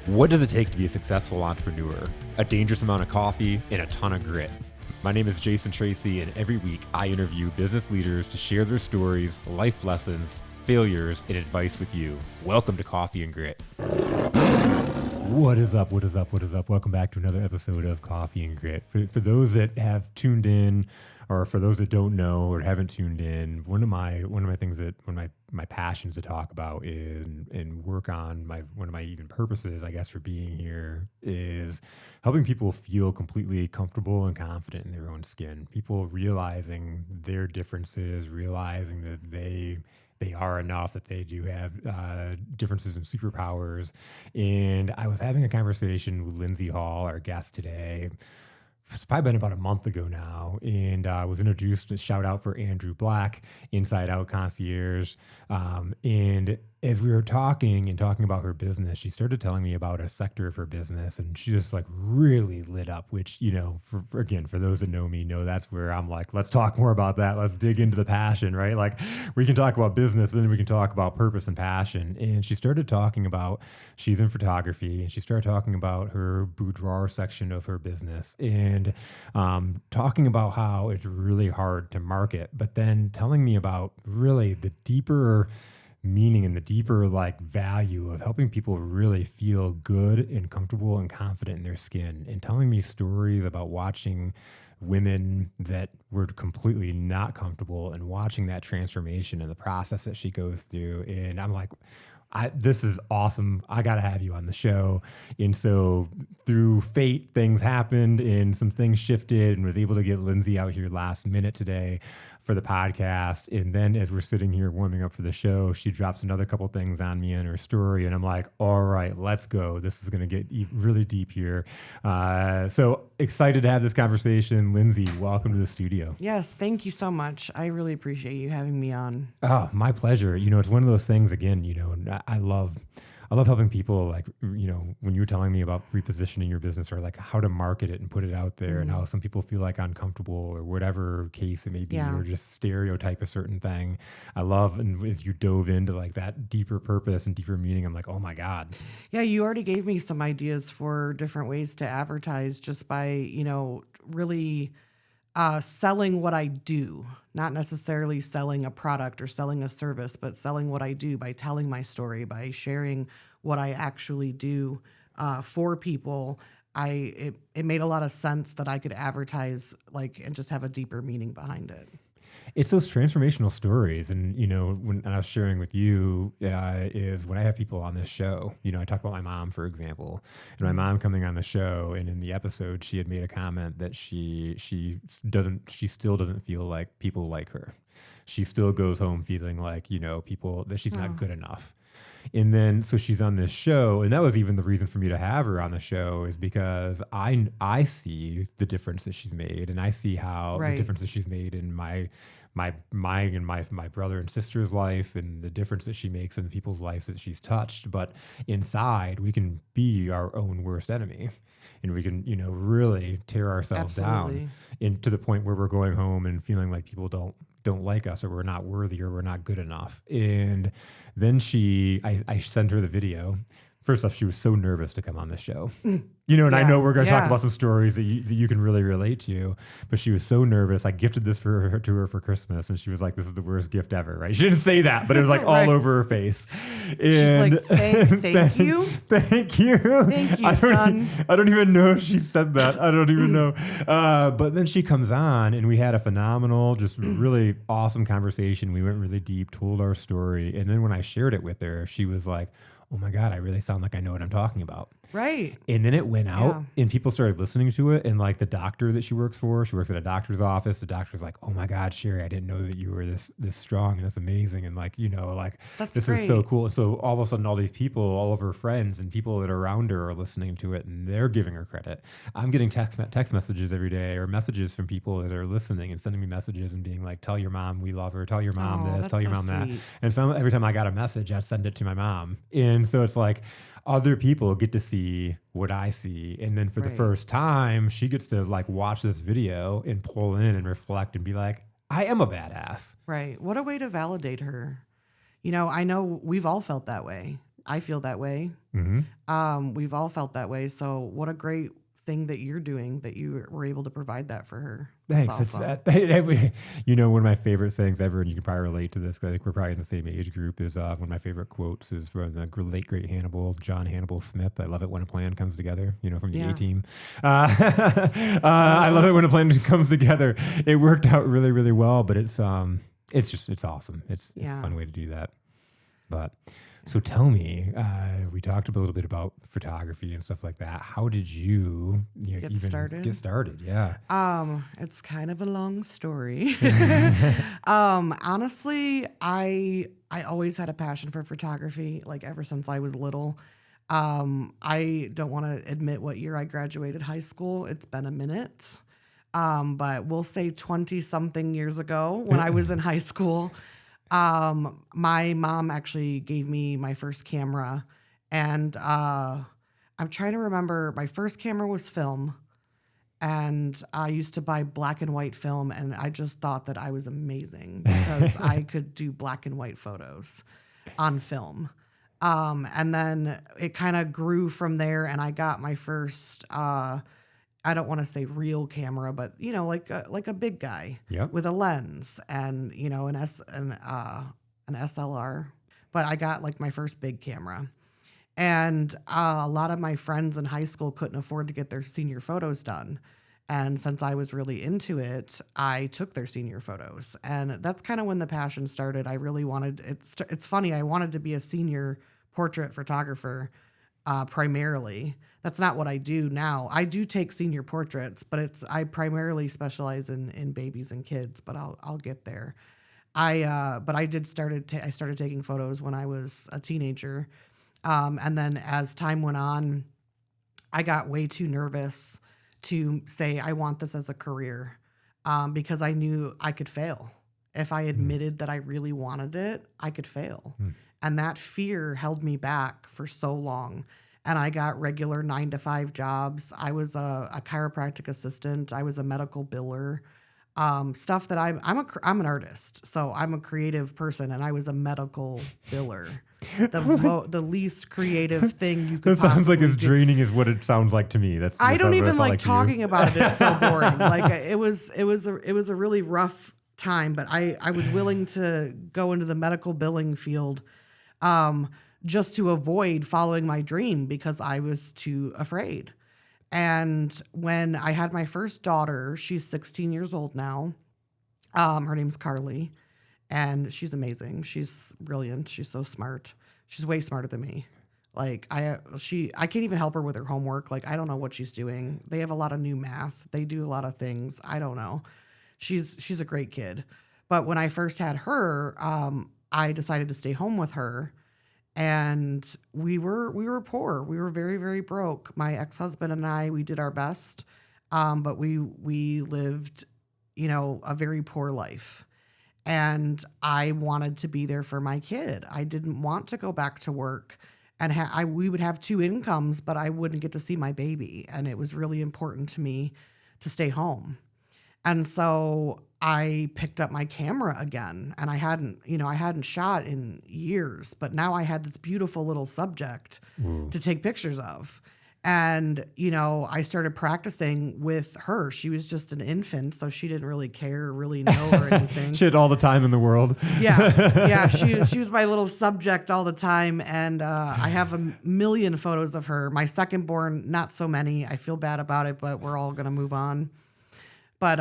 What does it take to be a successful entrepreneur? A dangerous amount of coffee and a ton of grit. My name is Jason Tracy, and every week I interview business leaders to share their stories, life lessons, failures, and advice with you. Welcome to Coffee and Grit. What is up? What is up? What is up? Welcome back to another episode of Coffee and Grit. For those that have tuned in, or for those that don't know or haven't tuned in, one of my things that one of my passions to talk about is and work on one of my even purposes, I guess, for being here is helping people feel completely comfortable and confident in their own skin. People realizing their differences, realizing that they are enough, that they do have differences and superpowers. And I was having a conversation with Lindsey Hall, our guest today. It's probably been about a month ago now, and I was introduced, a shout out for Andrew Black, Inside Out Concierge. And as we were talking about her business, she started telling me about a sector of her business, and she just like really lit up, which, you know, for those that know me, know that's where I'm like, let's talk more about that. Let's dig into the passion, right? Like we can talk about business, but then we can talk about purpose and passion. And she started talking about, she's in photography, and she started talking about her boudoir section of her business and talking about how it's really hard to market, but then telling me about really the deeper meaning and the deeper like value of helping people really feel good and comfortable and confident in their skin, and telling me stories about watching women that were completely not comfortable and watching that transformation and the process that she goes through. And I'm like, this is awesome. I got to have you on the show. And so through fate, things happened and some things shifted, and was able to get Lindsey out here last minute today for the podcast. And then as we're sitting here warming up for the show, she drops another couple things on me in her story. And I'm like, all right, let's go. This is going to get really deep here. So excited to have this conversation. Lindsey, welcome to the studio. Yes, thank you so much. I really appreciate you having me on. Oh, my pleasure. You know, it's one of those things, again, you know, I love helping people, like, you know, when you were telling me about repositioning your business or like how to market it and put it out there, and how some people feel like uncomfortable or whatever case it may be, or just stereotype a certain thing. I love, and as you dove into like that deeper purpose and deeper meaning, I'm like, oh my God. Yeah, you already gave me some ideas for different ways to advertise just by, you know, really selling what I do, not necessarily selling a product or selling a service, but selling what I do by telling my story, by sharing what I actually do for people. It made a lot of sense that I could advertise like and just have a deeper meaning behind it. It's those transformational stories. And, you know, when I was sharing with you, is when I have people on this show, you know, I talked about my mom, for example, and my mom coming on the show, and in the episode, she had made a comment that she still doesn't feel like people like her. She still goes home feeling like, you know, people, that she's not good enough. And then, so she's on this show, and that was even the reason for me to have her on the show, is because I see the difference that she's made, and I see how the difference that she's made in my brother and sister's life, and the difference that she makes in people's lives that she's touched. But inside, we can be our own worst enemy, and we can, you know, really tear ourselves down, and to the point where we're going home and feeling like people don't like us, or we're not worthy, or we're not good enough. And then I sent her the video. First off, she was so nervous to come on the show, you know, and I know we're going to talk about some stories that you can really relate to, but she was so nervous. I gifted this to her for Christmas, and she was like, this is the worst gift ever, right? She didn't say that, but it was like all over her face. And she's like, thank you. Thank you. Thank you, son. I don't even know if she said that. I don't even know. But then she comes on, and we had a phenomenal, just really awesome conversation. We went really deep, told our story. And then when I shared it with her, she was like, oh my God, I really sound like I know what I'm talking about. Right. And then it went out, and people started listening to it. And like the doctor that she works at a doctor's office. The doctor's like, oh my God, Sherry, I didn't know that you were this strong and this amazing. And like, you know, like this is so cool. And so all of a sudden, all these people, all of her friends and people that are around her are listening to it, and they're giving her credit. I'm getting text messages every day, or messages from people that are listening and sending me messages and being like, tell your mom we love her. Tell your mom this, tell your mom that. And so every time I got a message, I send it to my mom. And so it's like, other people get to see what I see. And then for the first time, she gets to like watch this video and pull in and reflect and be like, I am a badass. Right. What a way to validate her. You know, I know we've all felt that way. I feel that way. We've all felt that way. So what a great thing that you're doing, that you were able to provide that for her. Thanks. That's awesome. One of my favorite sayings ever, and you can probably relate to this because I think we're probably in the same age group, is one of my favorite quotes is from the late, great John Hannibal Smith. I love it when a plan comes together, from the A-Team. I love it when a plan comes together. It worked out really, really well, but it's awesome. It's a fun way to do that. But so tell me, we talked a little bit about photography and stuff like that. How did you Get started? Yeah. It's kind of a long story. Honestly, I always had a passion for photography, like ever since I was little. I don't want to admit what year I graduated high school. It's been a minute. But we'll say 20 something years ago when I was in high school. My mom actually gave me my first camera, and I'm trying to remember, my first camera was film, and I used to buy black and white film, and I just thought that I was amazing because I could do black and white photos on film. And then it kind of grew from there, and I got my first, I don't want to say real camera, but like a big guy with a lens and an SLR. But I got like my first big camera, and a lot of my friends in high school couldn't afford to get their senior photos done. And since I was really into it, I took their senior photos, and that's kind of when the passion started. I really wanted it's funny. I wanted to be a senior portrait photographer. Primarily. That's not what I do now. I do take senior portraits, but I primarily specialize in babies and kids, but I'll get there. I started taking photos when I was a teenager. And then as time went on, I got way too nervous to say I want this as a career, because I knew I could fail. If I admitted that I really wanted it, I could fail. And that fear held me back for so long. And I got regular 9-to-5 jobs. I was a chiropractic assistant. I was a medical biller. Stuff that I'm an artist, so I'm a creative person, and I was a medical biller. The least creative thing you could. That sounds like as do. draining as what it sounds like to me. I don't even like talking about it. It's so boring. Like it was a really rough time, but I was willing to go into the medical billing field, just to avoid following my dream because I was too afraid. And when I had my first daughter, she's 16 years old now. Her name's Carly, and she's amazing. She's brilliant. She's so smart. She's way smarter than me. Like I can't even help her with her homework. Like I don't know what she's doing. They have a lot of new math. They do a lot of things. I don't know. She's a great kid. But when I first had her, I decided to stay home with her. And we were poor. We were very, very broke. My ex-husband and I, we did our best, but we lived, a very poor life. And I wanted to be there for my kid. I didn't want to go back to work, and we would have two incomes, but I wouldn't get to see my baby. And it was really important to me to stay home. And so I picked up my camera again, and I hadn't shot in years, but now I had this beautiful little subject to take pictures of. And, I started practicing with her. She was just an infant, so she didn't really care, really know or anything. She had all the time in the world. Yeah. She was my little subject all the time. And I have a million photos of her. My second born, not so many. I feel bad about it, but we're all going to move on. But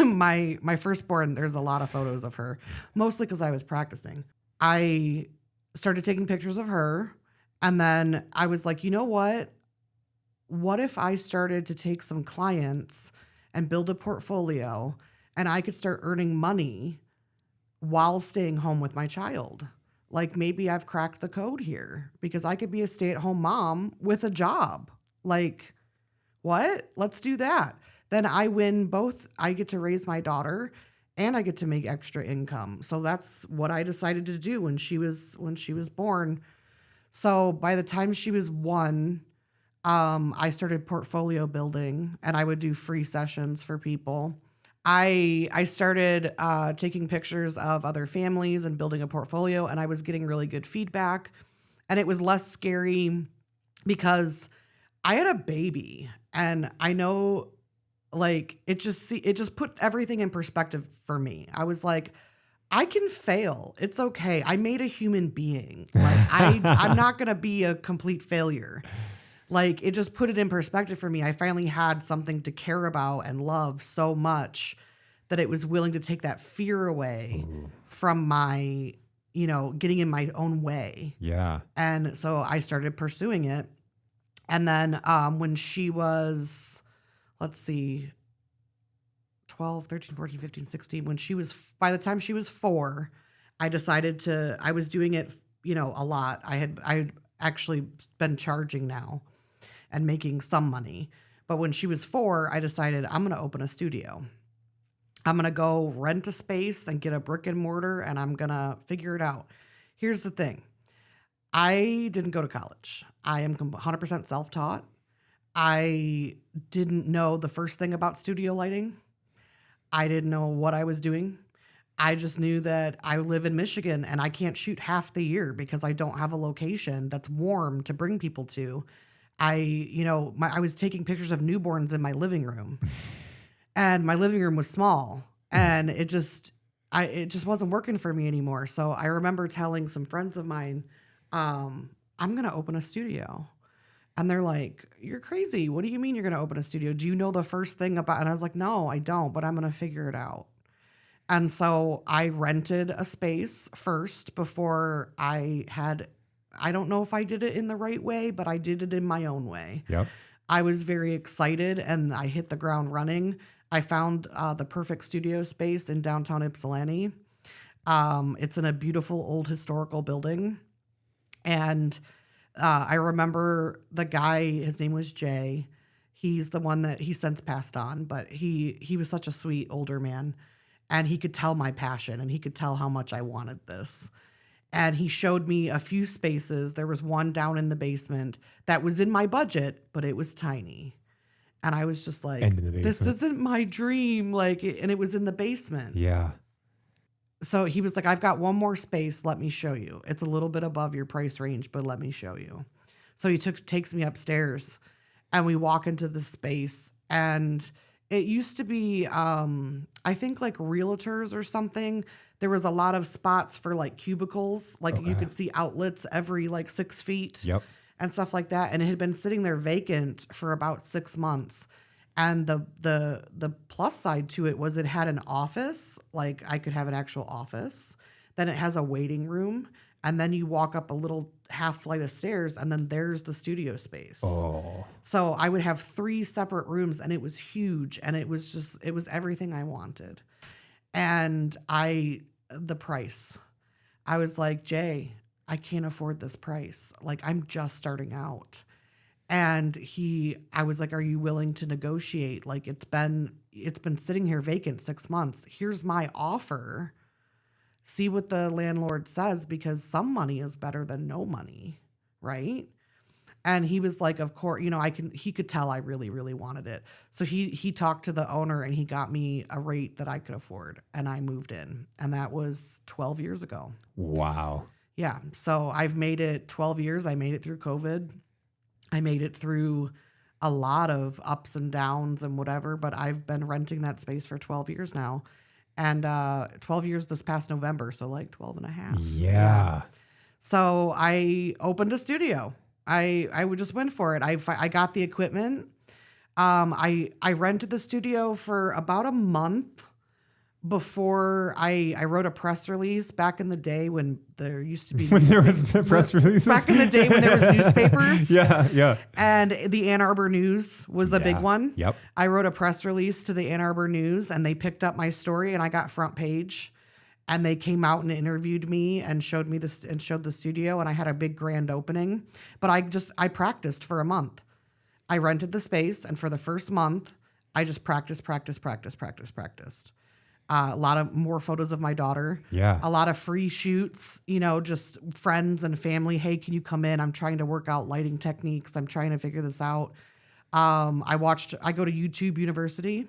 my firstborn, there's a lot of photos of her, mostly because I was practicing. I started taking pictures of her, and then I was like, you know what? What if I started to take some clients and build a portfolio, and I could start earning money while staying home with my child? Like maybe I've cracked the code here because I could be a stay-at-home mom with a job. Like, what? Let's do that. Then I win both. I get to raise my daughter and I get to make extra income. So that's what I decided to do when she was born. So by the time she was 1, I started portfolio building, and I would do free sessions for people. I started taking pictures of other families and building a portfolio, and I was getting really good feedback. And it was less scary because I had a baby, and I know, like, it just put everything in perspective for me. I was like, I can fail. It's okay. I made a human being. Like, I'm not going to be a complete failure. Like, it just put it in perspective for me. I finally had something to care about and love so much that it was willing to take that fear away from my, getting in my own way. Yeah. And so I started pursuing it. And then when she was, let's see, 12, 13, 14, 15, 16, by the time she was 4, I was doing it, a lot. I had actually been charging now and making some money. But when she was 4, I decided I'm going to open a studio. I'm going to go rent a space and get a brick and mortar, and I'm going to figure it out. Here's the thing. I didn't go to college. I am 100% self-taught. I didn't know the first thing about studio lighting. I didn't know what I was doing. I just knew that I live in Michigan and I can't shoot half the year because I don't have a location that's warm to bring people to. I was taking pictures of newborns in my living room, and my living room was small, and it just wasn't working for me anymore. So I remember telling some friends of mine, I'm going to open a studio. And they're like, you're crazy. What do you mean you're going to open a studio? Do you know the first thing about? And I was like, no, I don't, but I'm going to figure it out. And so I rented a space first before I don't know if I did it in the right way, but I did it in my own way. Yep. I was very excited and I hit the ground running. I found the perfect studio space in downtown Ypsilanti. It's in a beautiful old historical building. And I remember the guy, his name was Jay. He's the one that he since passed on, but he was such a sweet older man, and he could tell my passion and he could tell how much I wanted this. And he showed me a few spaces. There was one down in the basement that was in my budget, but it was tiny. And I was just like, this isn't my dream. And it was in the basement. Yeah. So he was like, I've got one more space. Let me show you. It's a little bit above your price range, but let me show you. So he takes me upstairs, and we walk into the space, and it used to be, I think like realtors or something. There was a lot of spots for like cubicles. You could see outlets every 6 feet. Yep. And stuff like that. And it had been sitting there vacant for about 6 months. And the plus side to it was it had an office, like I could have an actual office. Then it has a waiting room, and then you walk up a little half flight of stairs, and then there's the studio space. Oh. So I would have 3 separate rooms, and it was huge, and it was everything I wanted. And the price, I was like, Jay, I can't afford this price. I'm just starting out. And I was like, are you willing to negotiate? It's been sitting here vacant 6 months. Here's my offer. See what the landlord says, because some money is better than no money. Right. And he was like, of course, he could tell I really, really wanted it. So he talked to the owner, and he got me a rate that I could afford, and I moved in. And that was 12 years ago. Wow. Yeah. So I've made it 12 years. I made it through COVID. I made it through a lot of ups and downs and whatever, but I've been renting that space for 12 years now. And 12 years this past November, so 12 and a half. Yeah. So I opened a studio. I would just went for it. I got the equipment. I rented the studio for about a month before I wrote a press release back in the day when there used to be when there was press releases. Back in the day when there was newspapers. Yeah. And the Ann Arbor News was a big one. Yep. I wrote a press release to the Ann Arbor News, and they picked up my story, and I got front page. And they came out and interviewed me and showed me this and showed the studio, and I had a big grand opening. But I practiced for a month. I rented the space, and for the first month, I just practiced. A lot of more photos of my daughter. Yeah. A lot of free shoots, just friends and family. Hey, can you come in? I'm trying to work out lighting techniques. I'm trying to figure this out. I go to YouTube University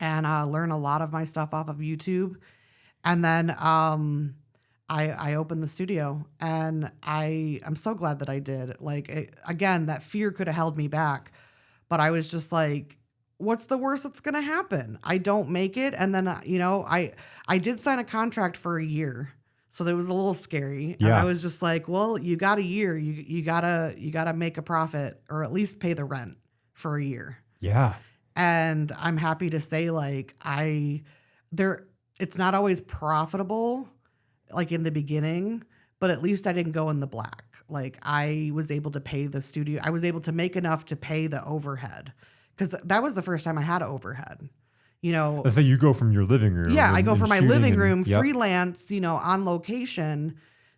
and learn a lot of my stuff off of YouTube. And then I opened the studio, and I'm so glad that I did. Like, again, that fear could have held me back, but I was just like, what's the worst that's going to happen? I don't make it. And then, I did sign a contract for a year. So that was a little scary. And I Yeah. was just like, well, you got a year. You gotta make a profit, or at least pay the rent for a year. Yeah. And I'm happy to say, like, it's not always profitable, like in the beginning, but at least I didn't go in the black. Like, I was able to pay the studio. I was able to make enough to pay the overhead, because that was the first time I had overhead. Let's say you go from your living room. Yeah, I go from my living room, yep. freelance, on location,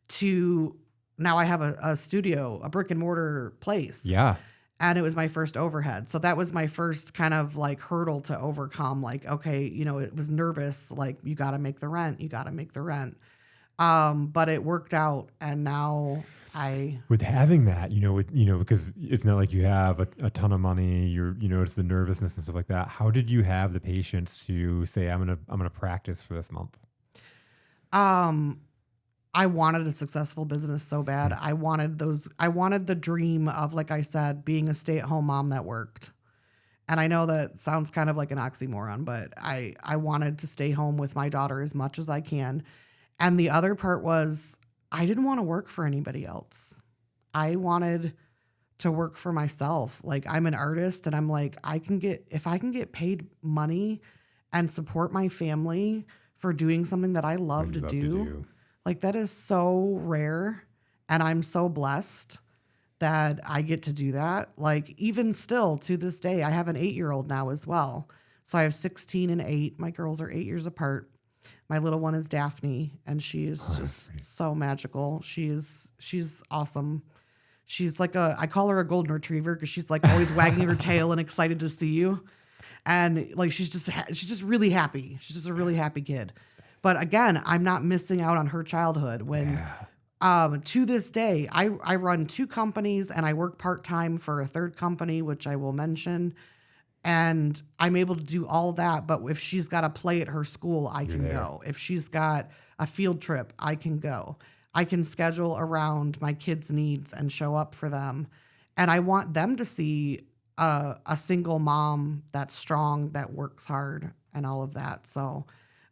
to now I have a studio, a brick and mortar place. Yeah. And it was my first overhead. So that was my first kind of like hurdle to overcome. Like, okay, it was nervous. Like, you got to make the rent. You got to make the rent. But it worked out. And now with having that, because it's not like you have a ton of money, it's the nervousness and stuff like that. How did you have the patience to say, I'm going to practice for this month? I wanted a successful business so bad. I wanted the dream of, like I said, being a stay-at-home mom that worked. And I know that sounds kind of like an oxymoron, but I wanted to stay home with my daughter as much as I can. And the other part was, I didn't want to work for anybody else. I wanted to work for myself. Like, I'm an artist, and I'm like, if I can get paid money and support my family for doing something that I love to do. Like, that is so rare, and I'm so blessed that I get to do that. Like, even still to this day, I have an 8-year-old now as well. So I have 16 and 8. My girls are 8 years apart. My little one is Daphne, and she is just so magical. She's awesome. She's like I call her a golden retriever, because she's like always wagging her tail and excited to see you. And like, she's just really happy. She's just a really happy kid. But again, I'm not missing out on her childhood when, to this day, I run 2 companies, and I work part-time for a third company, which I will mention. And I'm able to do all that. But if she's got a play at her school, I can go. If she's got a field trip, I can go. I can schedule around my kids' needs and show up for them. And I want them to see a single mom that's strong, that works hard, and all of that. So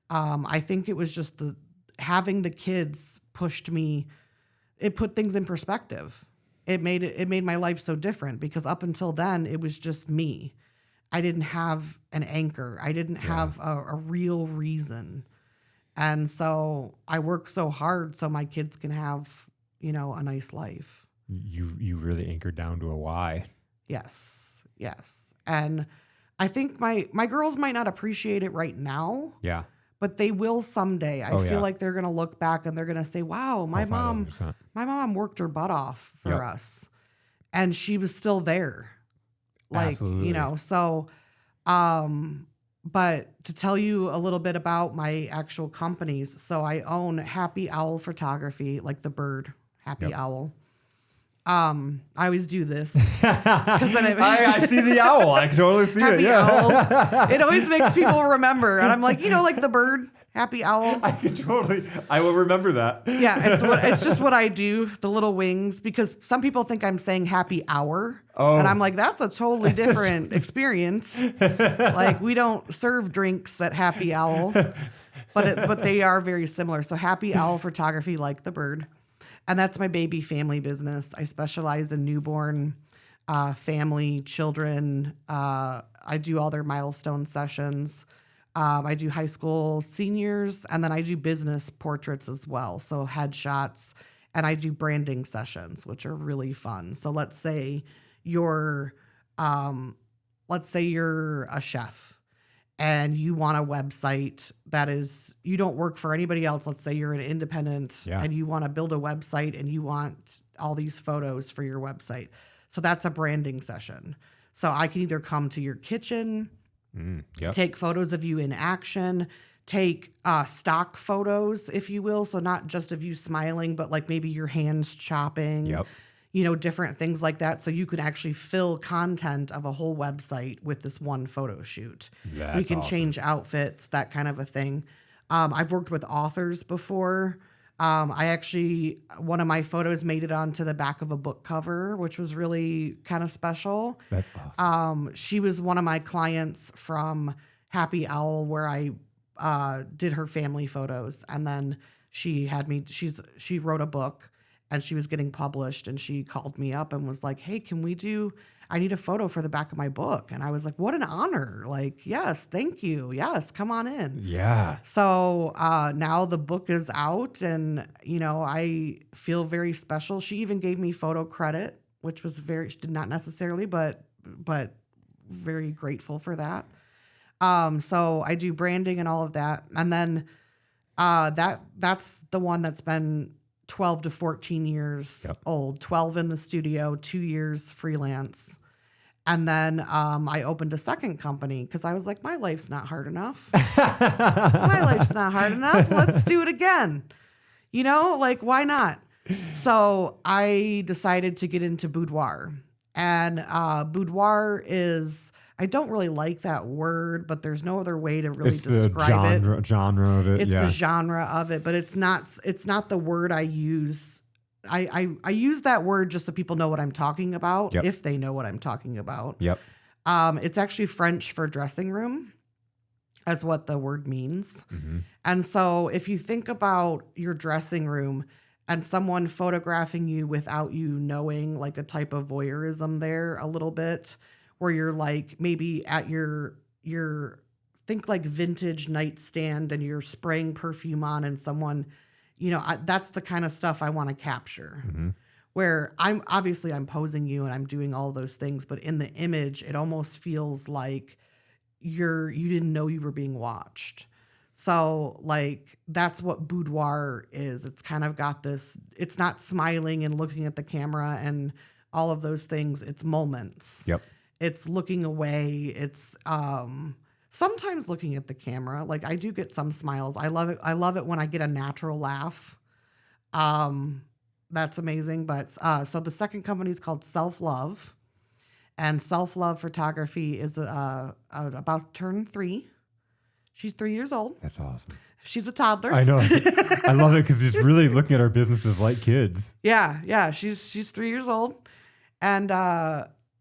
I think it was just having the kids pushed me. It put things in perspective. It made my life so different, because up until then, it was just me. I didn't have an anchor. I didn't have a real reason. And so I work so hard so my kids can have, a nice life. You really anchored down to a why. Yes. And I think my girls might not appreciate it right now. Yeah. But they will someday. I feel like they're going to look back and they're going to say, wow, my mom worked her butt off for us. And she was still there. Like, absolutely. So, but to tell you a little bit about my actual companies. So I own Happy Owl Photography, like the bird, Happy Owl. I always do this. 'Cause then I see the owl. I can totally see Happy it. Yeah. Owl. It always makes people remember. And I'm like, like the bird, Happy Owl. I will remember that. Yeah, it's just what I do, the little wings, because some people think I'm saying happy hour. Oh. And I'm like, that's a totally different experience. Like, we don't serve drinks at Happy Owl, but they are very similar. So Happy Owl Photography, like the bird. And that's my baby family business. I specialize in newborn family, children. I do all their milestone sessions. I do high school seniors, and then I do business portraits as well. So headshots, and I do branding sessions, which are really fun. So let's say you're a chef, and you want a website that is, you don't work for anybody else. Let's say you're an independent and you want to build a website and you want all these photos for your website. So that's a branding session. So I can either come to your kitchen, take photos of you in action, take stock photos, if you will. So not just of you smiling, but like maybe your hands chopping. Different things like that. So you can actually fill content of a whole website with this one photo shoot. We can change outfits, that kind of a thing. I've worked with authors before. I actually, one of my photos made it onto the back of a book cover, which was really kind of special. That's awesome. She was one of my clients from Happy Owl, where I did her family photos, and then she had me. She wrote a book, and she was getting published, and she called me up and was like, "Hey, can we do? I need a photo for the back of my book." And I was like, "What an honor! Like, yes, thank you. Yes, come on in." Yeah. So now the book is out, and I feel very special. She even gave me photo credit, which was she did not necessarily, but very grateful for that. So I do branding and all of that, and then that's the one that's been 12 to 14 years old. 12 in the studio, 2 years freelance. And then I opened a second company because I was like, my life's not hard enough. My life's not hard enough. Let's do it again. Like, why not? So I decided to get into boudoir. And boudoir is, I don't really like that word, but there's no other way to really describe the genre of it. It's the genre of it, but it's not the word I use. I use that word just so people know what I'm talking about, if they know what I'm talking about. Yep. It's actually French for dressing room, as what the word means. Mm-hmm. And so if you think about your dressing room and someone photographing you without you knowing, like a type of voyeurism there a little bit, where you're like maybe at your think like vintage nightstand and you're spraying perfume on, and someone, that's the kind of stuff I want to capture. Mm-hmm. Where I'm posing you and I'm doing all those things, but in the image, it almost feels like you didn't know you were being watched. So like, that's what boudoir is. It's kind of got this, it's not smiling and looking at the camera and all of those things. It's moments. Yep. It's looking away. It's sometimes looking at the camera. Like, I do get some smiles. I love it. I love it when I get a natural laugh. That's amazing. But so the second company is called Self Love, and Self Love Photography is about to turn 3. She's 3 years old. That's awesome. She's a toddler. I know. I love it because it's really looking at our businesses like kids. Yeah. She's 3 years old, and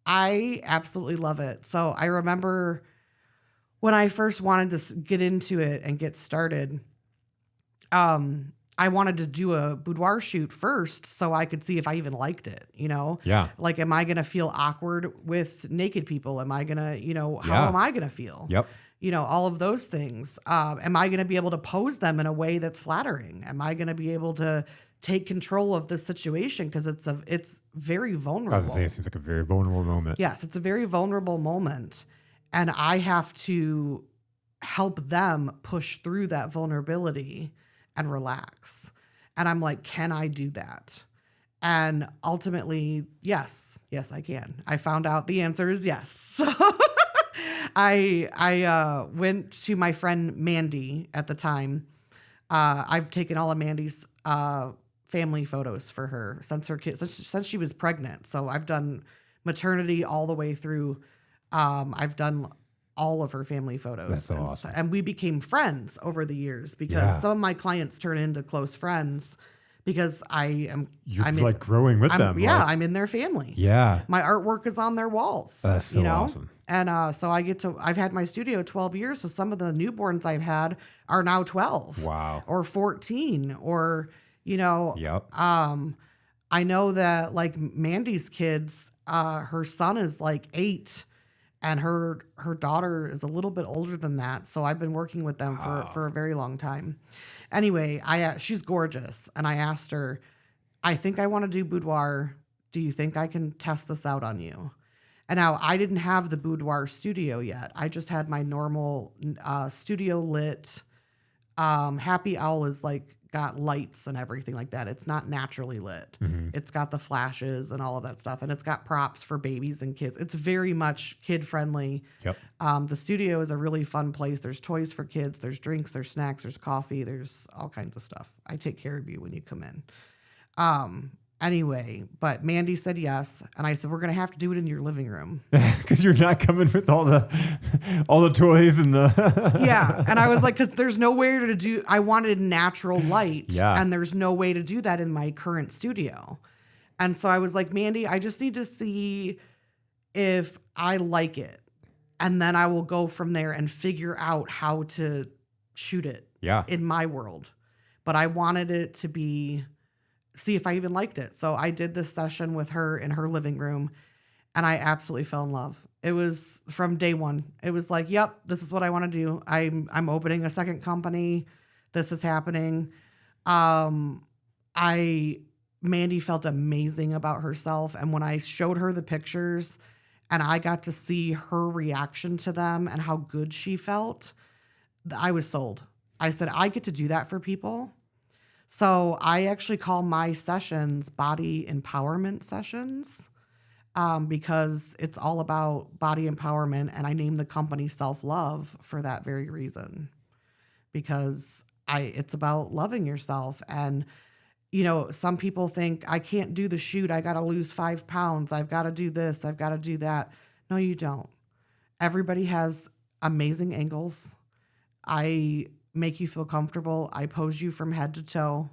I absolutely love it. So I remember when I first wanted to get into it and get started, I wanted to do a boudoir shoot first so I could see if I even liked it, Yeah. Like, am I going to feel awkward with naked people? Am I going to, how am I going to feel? Yep. All of those things. Am I going to be able to pose them in a way that's flattering? Am I going to be able to take control of this situation? Because it's very vulnerable. I was going to say, it seems like a very vulnerable moment. Yes, it's a very vulnerable moment. And I have to help them push through that vulnerability and relax. And I'm like, can I do that? And ultimately, yes, I can. I found out the answer is yes. So I went to my friend Mandy at the time. I've taken all of Mandy's family photos for her since she was pregnant. So I've done maternity all the way through. I've done all of her family photos. That's so awesome. And we became friends over the years because some of my clients turn into close friends because I'm like growing with them. Yeah, like, I'm in their family. Yeah. My artwork is on their walls. That's so awesome. And so I've had my studio 12 years. So some of the newborns I've had are now 12. Wow. Or 14 or, Yep. I know that like Mandy's kids, her son is like 8 and her daughter is a little bit older than that. So I've been working with them for a very long time. Anyway, she's gorgeous. And I asked her, I think I want to do boudoir. Do you think I can test this out on you? And now I didn't have the boudoir studio yet. I just had my normal studio lit. Happy Owl is like got lights and everything like that. It's not naturally lit. Mm-hmm. It's got the flashes and all of that stuff. And it's got props for babies and kids. It's very much kid friendly. Yep. The studio is a really fun place. There's toys for kids. There's drinks, there's snacks, there's coffee. There's all kinds of stuff. I take care of you when you come in. anyway, but Mandy said yes. And I said, we're going to have to do it in your living room. Because you're not coming with all the toys and the... Yeah. And I was like, because there's nowhere to do, I wanted natural light. Yeah. And there's no way to do that in my current studio. And so I was like, Mandy, I just need to see if I like it. And then I will go from there and figure out how to shoot it in my world. But I wanted it to be, see if I even liked it. So I did this session with her in her living room, and I absolutely fell in love. It was from day one. It was like, yep, this is what I want to do. I'm opening a second company. This is happening. Mandy felt amazing about herself. And when I showed her the pictures and I got to see her reaction to them and how good she felt, I was sold. I said, I get to do that for people. So I actually call my sessions body empowerment sessions because it's all about body empowerment. And I named the company Self-Love for that very reason, because it's about loving yourself. And some people think, I can't do the shoot. I got to lose 5 pounds. I've got to do this. I've got to do that. No, you don't. Everybody has amazing angles. I make you feel comfortable. I pose you from head to toe.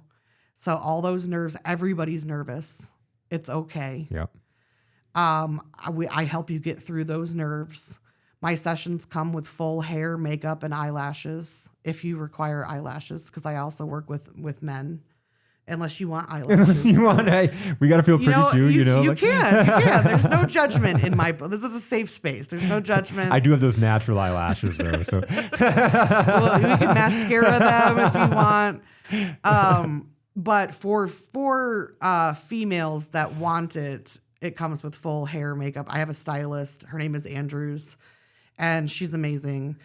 So all those nerves, everybody's nervous. It's okay. Yep. I help you get through those nerves. My sessions come with full hair, makeup, and eyelashes if you require eyelashes, because I also work with men. Unless you want eyelashes. Unless you want, we got to feel pretty too, You can. There's no judgment in this is a safe space. There's no judgment. I do have those natural eyelashes though, so. Well, you can mascara them if you want. But for females that want it, it comes with full hair, makeup. I have a stylist. Her name is Andrews, and she's amazing.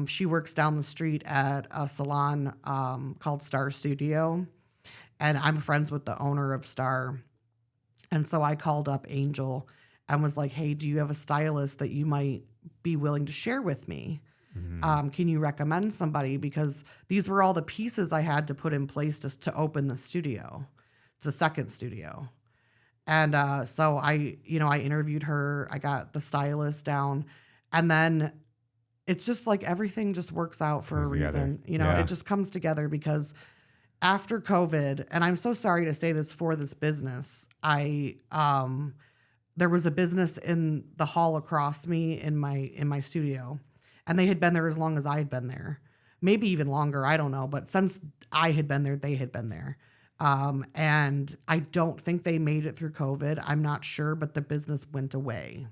She works down the street at a salon called Star Studio. And I'm friends with the owner of Star. And so I called up Angel and was like, hey, do you have a stylist that you might be willing to share with me? Mm-hmm. Can you recommend somebody? Because these were all the pieces I had to put in place to open the studio, the second studio. And so I interviewed her. I got the stylist down. And then it's just like everything just works out for a reason. It just comes together because after COVID, and I'm so sorry to say this for this business, there was a business in the hall across me in my studio, and they had been there as long as I had been there, maybe even longer. I don't know, but since I had been there, they had been there. And I don't think they made it through COVID. I'm not sure, but the business went away.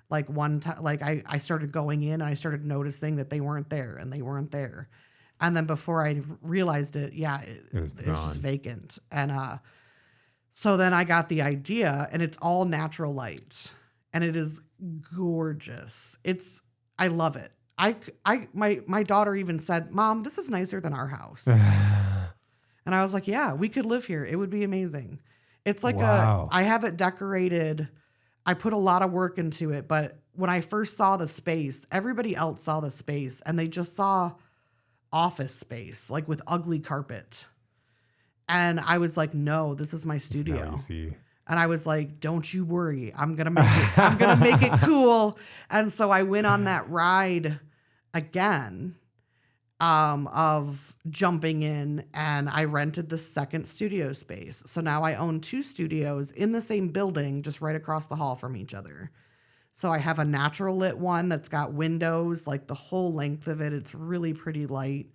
Like one time, like I started going in and I started noticing that they weren't there and they weren't there. And then before I realized it, it's just vacant. And so then I got the idea, and it's all natural light, and it is gorgeous. I love it. My daughter even said, Mom, this is nicer than our house. And I was like, yeah, we could live here. It would be amazing. It's like I have it decorated. I put a lot of work into it, but when I first saw the space, everybody else saw the space, and they just saw office space, like with ugly carpet. And I was like, no, this is my studio. And I was like, don't you worry. I'm going to make it cool. And so I went on that ride again, of jumping in, and I rented the second studio space. So now I own 2 studios in the same building, just right across the hall from each other. So I have a natural lit one that's got windows, like the whole length of it. It's really pretty light.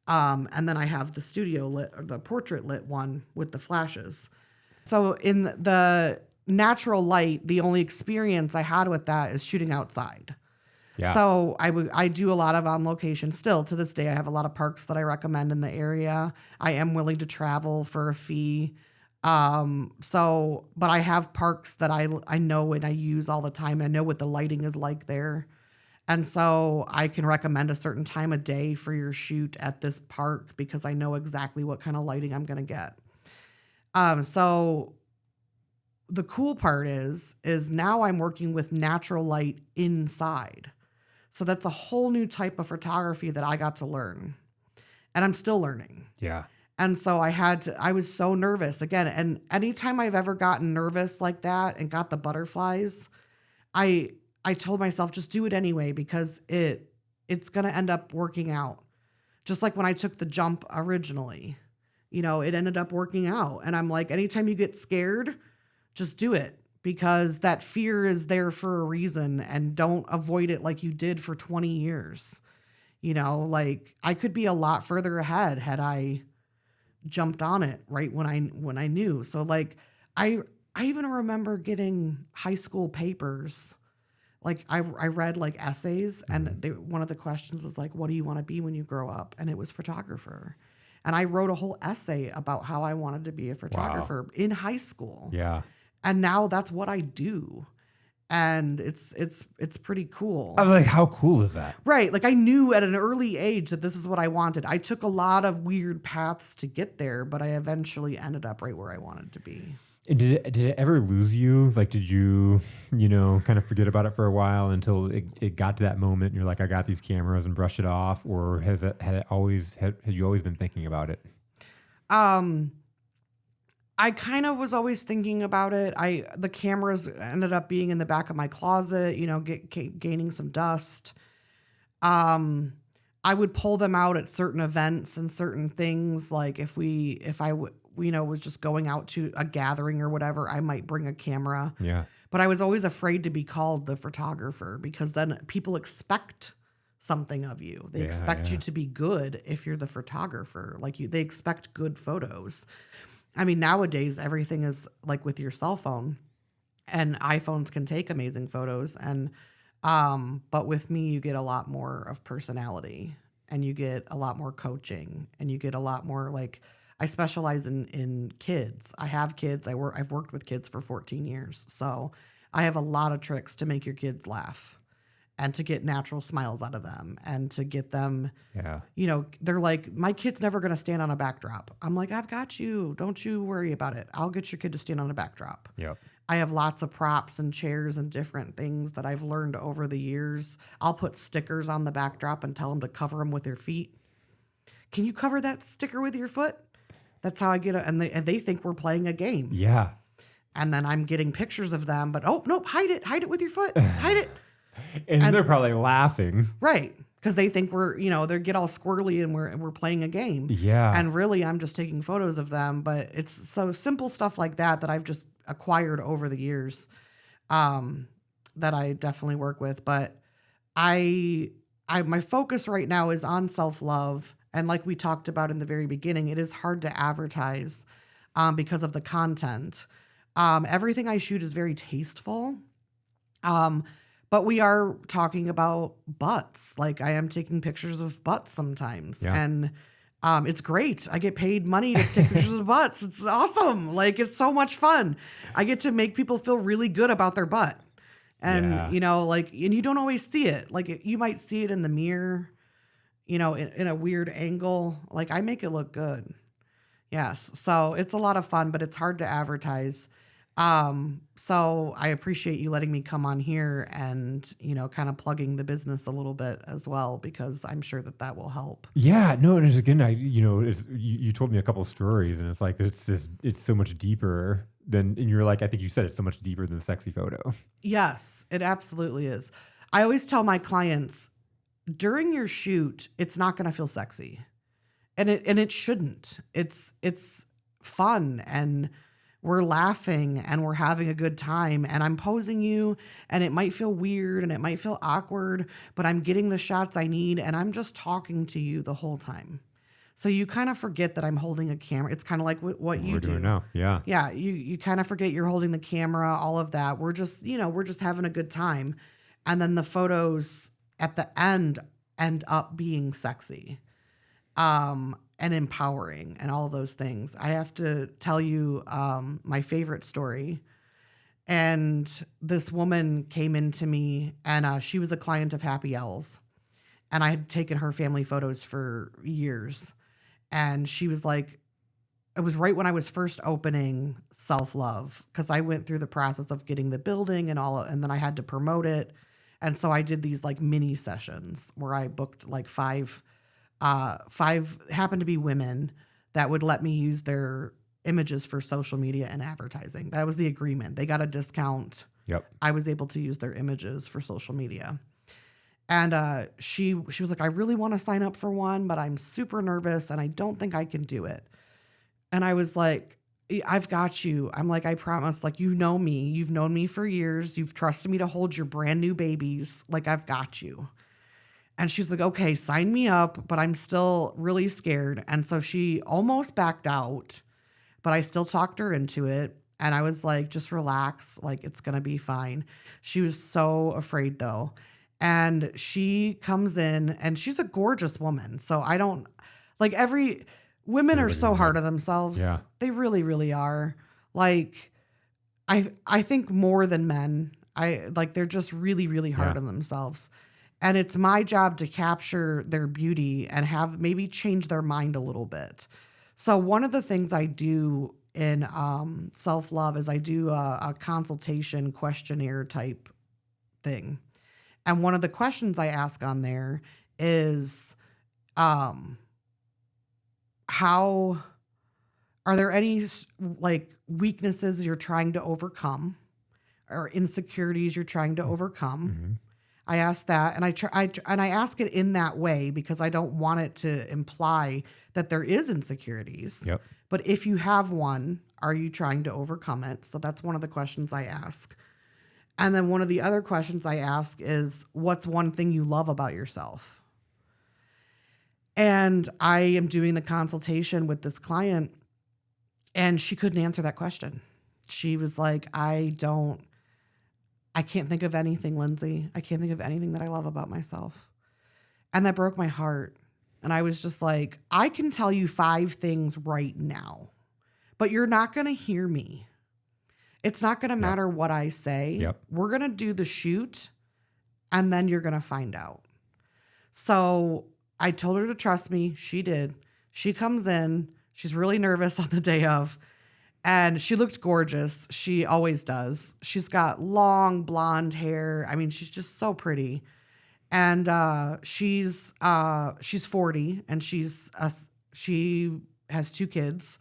And then I have the studio lit, or the portrait lit one with the flashes. So in the natural light, the only experience I had with that is shooting outside. Yeah. So I do a lot of on location still to this day. I have a lot of parks that I recommend in the area. I am willing to travel for a fee. But I have parks that I know and I use all the time. I know what the lighting is like there. And so I can recommend a certain time of day for your shoot at this park because I know exactly what kind of lighting I'm going to get. So the cool part is now I'm working with natural light inside. So that's a whole new type of photography that I got to learn, and I'm still learning. Yeah. And so I was so nervous again. And anytime I've ever gotten nervous like that and got the butterflies, I I told myself just do it anyway because it's going to end up working out. Just like when I took the jump originally, it ended up working out. And I'm like, anytime you get scared, just do it because that fear is there for a reason and don't avoid it like you did for 20 years. Like I could be a lot further ahead had I jumped on it right when I knew. So like I I even remember getting high school papers. Like I read like essays and one of the questions was like, what do you want to be when you grow up? And it was photographer. And I wrote a whole essay about how I wanted to be a photographer in high school. Yeah. And now that's what I do. And it's pretty cool. I was like, how cool is that? Right. Like I knew at an early age that this is what I wanted. I took a lot of weird paths to get there, but I eventually ended up right where I wanted to be. And did it ever lose you? Like, did you, kind of forget about it for a while until it got to that moment and you're like, I got these cameras and brush it off? Or had you always been thinking about it? I kind of was always thinking about it. The cameras ended up being in the back of my closet, gaining some dust. I would pull them out at certain events and certain things. Like if I was just going out to a gathering or whatever, I might bring a camera. Yeah. But I was always afraid to be called the photographer because then people expect something of you. They expect you to be good if you're the photographer. They expect good photos. I mean, nowadays everything is like with your cell phone, and iPhones can take amazing photos. And but with me, you get a lot more of personality, and you get a lot more coaching, and you get a lot more like. I specialize in kids. I have kids. I've worked with kids for 14 years, so I have a lot of tricks to make your kids laugh, and to get natural smiles out of them, and to get them. Yeah. They're like, my kid's never going to stand on a backdrop. I'm like, I've got you. Don't you worry about it. I'll get your kid to stand on a backdrop. Yep. I have lots of props and chairs and different things that I've learned over the years. I'll put stickers on the backdrop and tell them to cover them with their feet. Can you cover that sticker with your foot? That's how I get it. And they think we're playing a game. Yeah. And then I'm getting pictures of them, but oh, nope, hide it. Hide it with your foot. Hide it. and they're probably laughing. Right. Because they think we're, they get all squirrely and we're playing a game. Yeah. And really, I'm just taking photos of them. But it's so simple stuff like that I've just acquired over the years that I definitely work with. But my focus right now is on self-love. And like we talked about in the very beginning, it is hard to advertise because of the content. Everything I shoot is very tasteful. But we are talking about butts. Like I am taking pictures of butts sometimes. Yeah. And it's great. I get paid money to take pictures of butts. It's awesome. Like it's so much fun. I get to make people feel really good about their butt. And, and you don't always see it. Like you might see it in the mirror, in a weird angle. Like I make it look good. Yes. So it's a lot of fun, but it's hard to advertise. So I appreciate you letting me come on here and, kind of plugging the business a little bit as well, because I'm sure that will help. Yeah, no. And it's, again, you told me a couple of stories and it's like, it's so much deeper and you're like, I think you said it's so much deeper than the sexy photo. Yes, it absolutely is. I always tell my clients during your shoot, it's not going to feel sexy and it shouldn't. It's fun and we're laughing and we're having a good time and I'm posing you and it might feel weird and it might feel awkward, but I'm getting the shots I need and I'm just talking to you the whole time. So you kind of forget that I'm holding a camera. It's kind of like what you do. We're doing now. Yeah. Yeah. You kind of forget you're holding the camera, all of that. We're just having a good time. And then the photos at the end up being sexy. And empowering and all of those things. I have to tell you my favorite story. And this woman came into me and she was a client of Happy L's. And I had taken her family photos for years. And she was like, it was right when I was first opening Self-Love because I went through the process of getting the building and then I had to promote it. And so I did these like mini sessions where I booked like five happened to be women that would let me use their images for social media and advertising. That was the agreement. They got a discount. Yep. I was able to use their images for social media. And she was like, I really want to sign up for one, but I'm super nervous and I don't think I can do it. And I was like, I've got you. I'm like, I promise, like, you know me. You've known me for years. You've trusted me to hold your brand new babies. Like, I've got you. And she's like, okay, sign me up, but I'm still really scared. And so she almost backed out, but I still talked her into it. And I was like, just relax. Like, it's going to be fine. She was so afraid though. And she comes in and she's a gorgeous woman. So I don't like women are so hard on themselves. Yeah. They really, really are. Like, I think more than men. They're just really, really hard on themselves. And it's my job to capture their beauty and have maybe change their mind a little bit. So one of the things I do in self-love is I do a consultation questionnaire type thing. And one of the questions I ask on there is, how are there any like weaknesses you're trying to overcome or insecurities you're trying to overcome? Mm-hmm. I ask that, and I ask it in that way because I don't want it to imply that there is insecurities. Yep. But if you have one, are you trying to overcome it? So that's one of the questions I ask. And then one of the other questions I ask is, what's one thing you love about yourself? And I am doing the consultation with this client, and she couldn't answer that question. She was like, I can't think of anything, Lindsey. I can't think of anything that I love about myself. And that broke my heart. And I was just like, I can tell you 5 things right now, but you're not going to hear me. It's not going to matter what I say. Yep. We're going to do the shoot, and then you're going to find out. So I told her to trust me. She did. She comes in. She's really nervous on the day of. And she looked gorgeous. She always does. She's got long blonde hair. I mean, she's just so pretty. And she's 40, and she has 2 kids.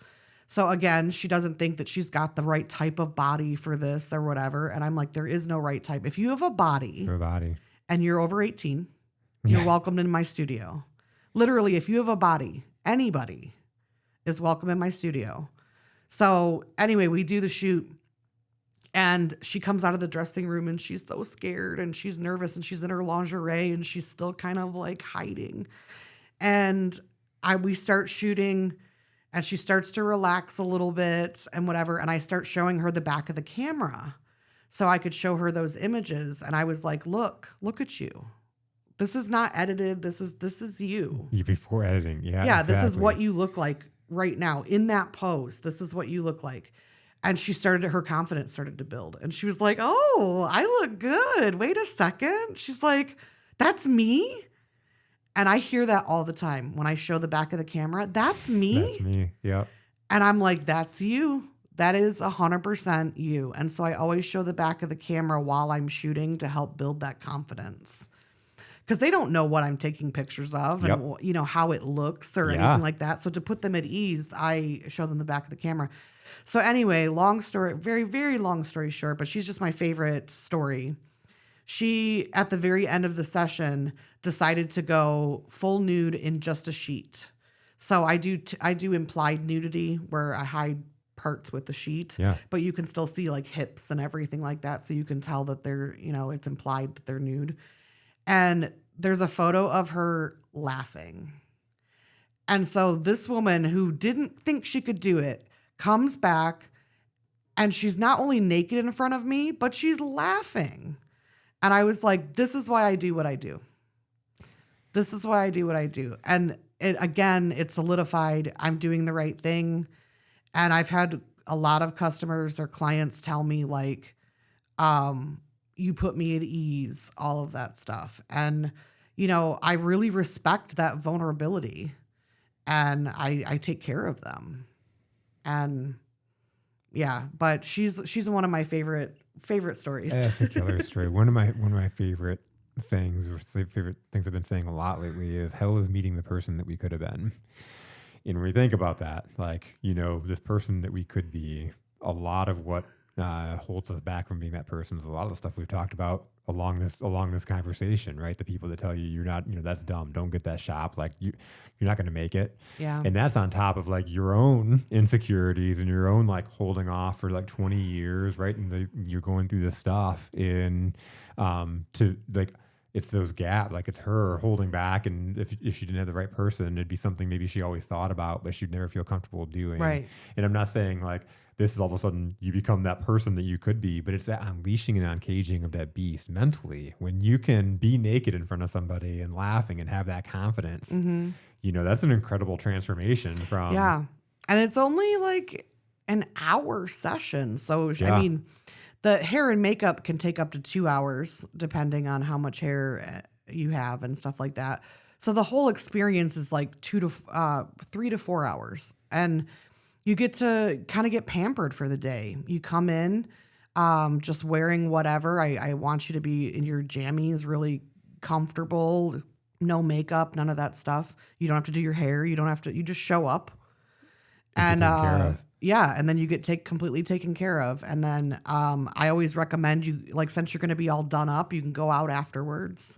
So again, she doesn't think that she's got the right type of body for this or whatever. And I'm like, there is no right type. If you have a body and you're over 18, you're welcomed in my studio. Literally, if you have a body, anybody is welcome in my studio. So anyway, we do the shoot, and she comes out of the dressing room and she's so scared and she's nervous and she's in her lingerie and she's still kind of like hiding. And we start shooting, and she starts to relax a little bit and whatever. And I start showing her the back of the camera so I could show her those images. And I was like, look at you. This is not edited. This is you. You before editing. Yeah. Yeah. Exactly. This is what you look like right now in that pose. This is what you look like. And her confidence started to build. And she was like, oh, I look good. Wait a second. She's like, that's me. And I hear that all the time when I show the back of the camera. That's me. That's me. Yep. And I'm like, that's you. That is 100% you. And so I always show the back of the camera while I'm shooting to help build that confidence. Because they don't know what I'm taking pictures of and how it looks or anything like that. So to put them at ease, I show them the back of the camera. So anyway, long story, very, very long story short, but she's just my favorite story. She, at the very end of the session, decided to go full nude in just a sheet. So I do implied nudity where I hide parts with the sheet, but you can still see like hips and everything like that. So you can tell that they're, it's implied that they're nude. And there's a photo of her laughing. And so this woman who didn't think she could do it comes back, and she's not only naked in front of me, but she's laughing. And I was like, this is why I do what I do. This is why I do what I do. And it solidified I'm doing the right thing. And I've had a lot of customers or clients tell me like, you put me at ease, all of that stuff. And, I really respect that vulnerability, and I take care of them. And yeah, but she's one of my favorite stories. That's a killer story. One of my favorite sayings, or favorite things I've been saying a lot lately is hell is meeting the person that we could have been. And when we think about that, like, this person that we could be, a lot of what holds us back from being that person is a lot of the stuff we've talked about along this conversation, right? The people that tell you you're not, that's dumb. Don't get that shop. Like you're not going to make it. Yeah. And that's on top of like your own insecurities and your own like holding off for like 20 years, right? And you're going through this stuff to like, it's those gaps, like it's her holding back. And if she didn't have the right person, it'd be something maybe she always thought about, but she'd never feel comfortable doing. Right. And I'm not saying like this is all of a sudden you become that person that you could be, but it's that unleashing and uncaging of that beast mentally. When you can be naked in front of somebody and laughing and have that confidence, that's an incredible transformation from. Yeah. And it's only like an hour session. So, I mean, the hair and makeup can take up to 2 hours, depending on how much hair you have and stuff like that. So the whole experience is like 3 to 4 hours. And you get to kind of get pampered for the day. You come in just wearing whatever. I want you to be in your jammies, really comfortable, no makeup, none of that stuff. You don't have to do your hair. You just show up. And yeah, and then you get completely taken care of. And then I always recommend you, like, since you're going to be all done up, you can go out afterwards,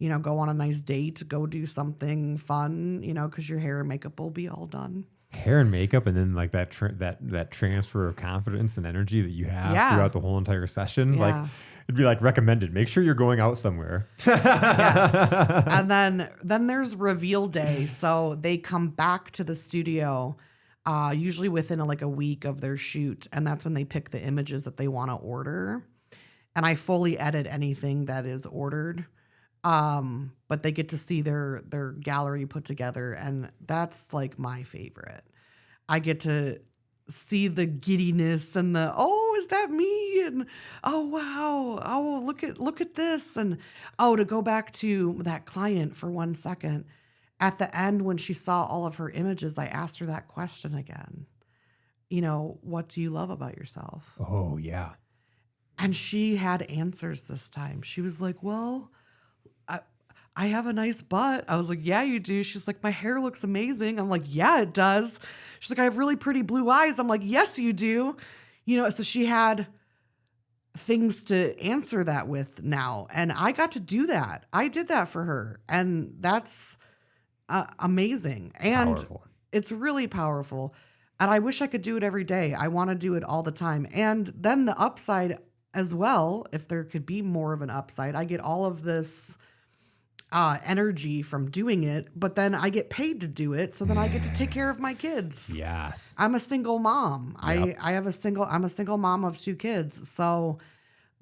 go on a nice date, go do something fun, because your hair and makeup will be all done. Hair and makeup, and then like that transfer of confidence and energy that you have throughout the whole entire session. Yeah. Like it'd be like recommended. Make sure you're going out somewhere. Yes. And then there's reveal day. So they come back to the studio usually within a week of their shoot. And that's when they pick the images that they want to order. And I fully edit anything that is ordered. But they get to see their gallery put together. And that's like my favorite. I get to see the giddiness and the, oh, is that me? And oh, wow. Oh, look at this. And to go back to that client for 1 second. At the end, when she saw all of her images, I asked her that question again. What do you love about yourself? Oh, yeah. And she had answers this time. She was like, well, I have a nice butt. I was like, yeah, you do. She's like, my hair looks amazing. I'm like, yeah, it does. She's like, I have really pretty blue eyes. I'm like, yes, you do. So she had things to answer that with now. And I got to do that. I did that for her. And that's amazing. And powerful. It's really powerful. And I wish I could do it every day. I want to do it all the time. And then the upside as well, if there could be more of an upside, I get all of this energy from doing it, but then I get paid to do it. So then I get to take care of my kids. Yes. I'm a single mom. Yep. I'm a single mom of 2 kids. So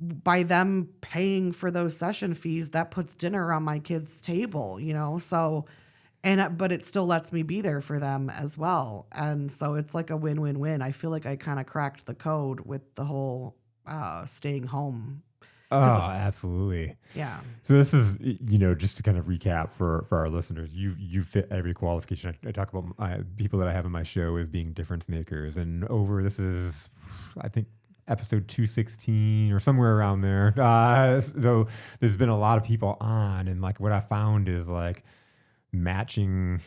by them paying for those session fees, that puts dinner on my kids' table, so, but it still lets me be there for them as well. And so it's like a win-win-win. I feel like I kind of cracked the code with the whole staying home. Oh, absolutely. Yeah. So this is, just to kind of recap for our listeners, you fit every qualification. I talk about people that I have in my show as being difference makers, and this is, I think, episode 216 or somewhere around there. So there's been a lot of people on, and like what I found is like matching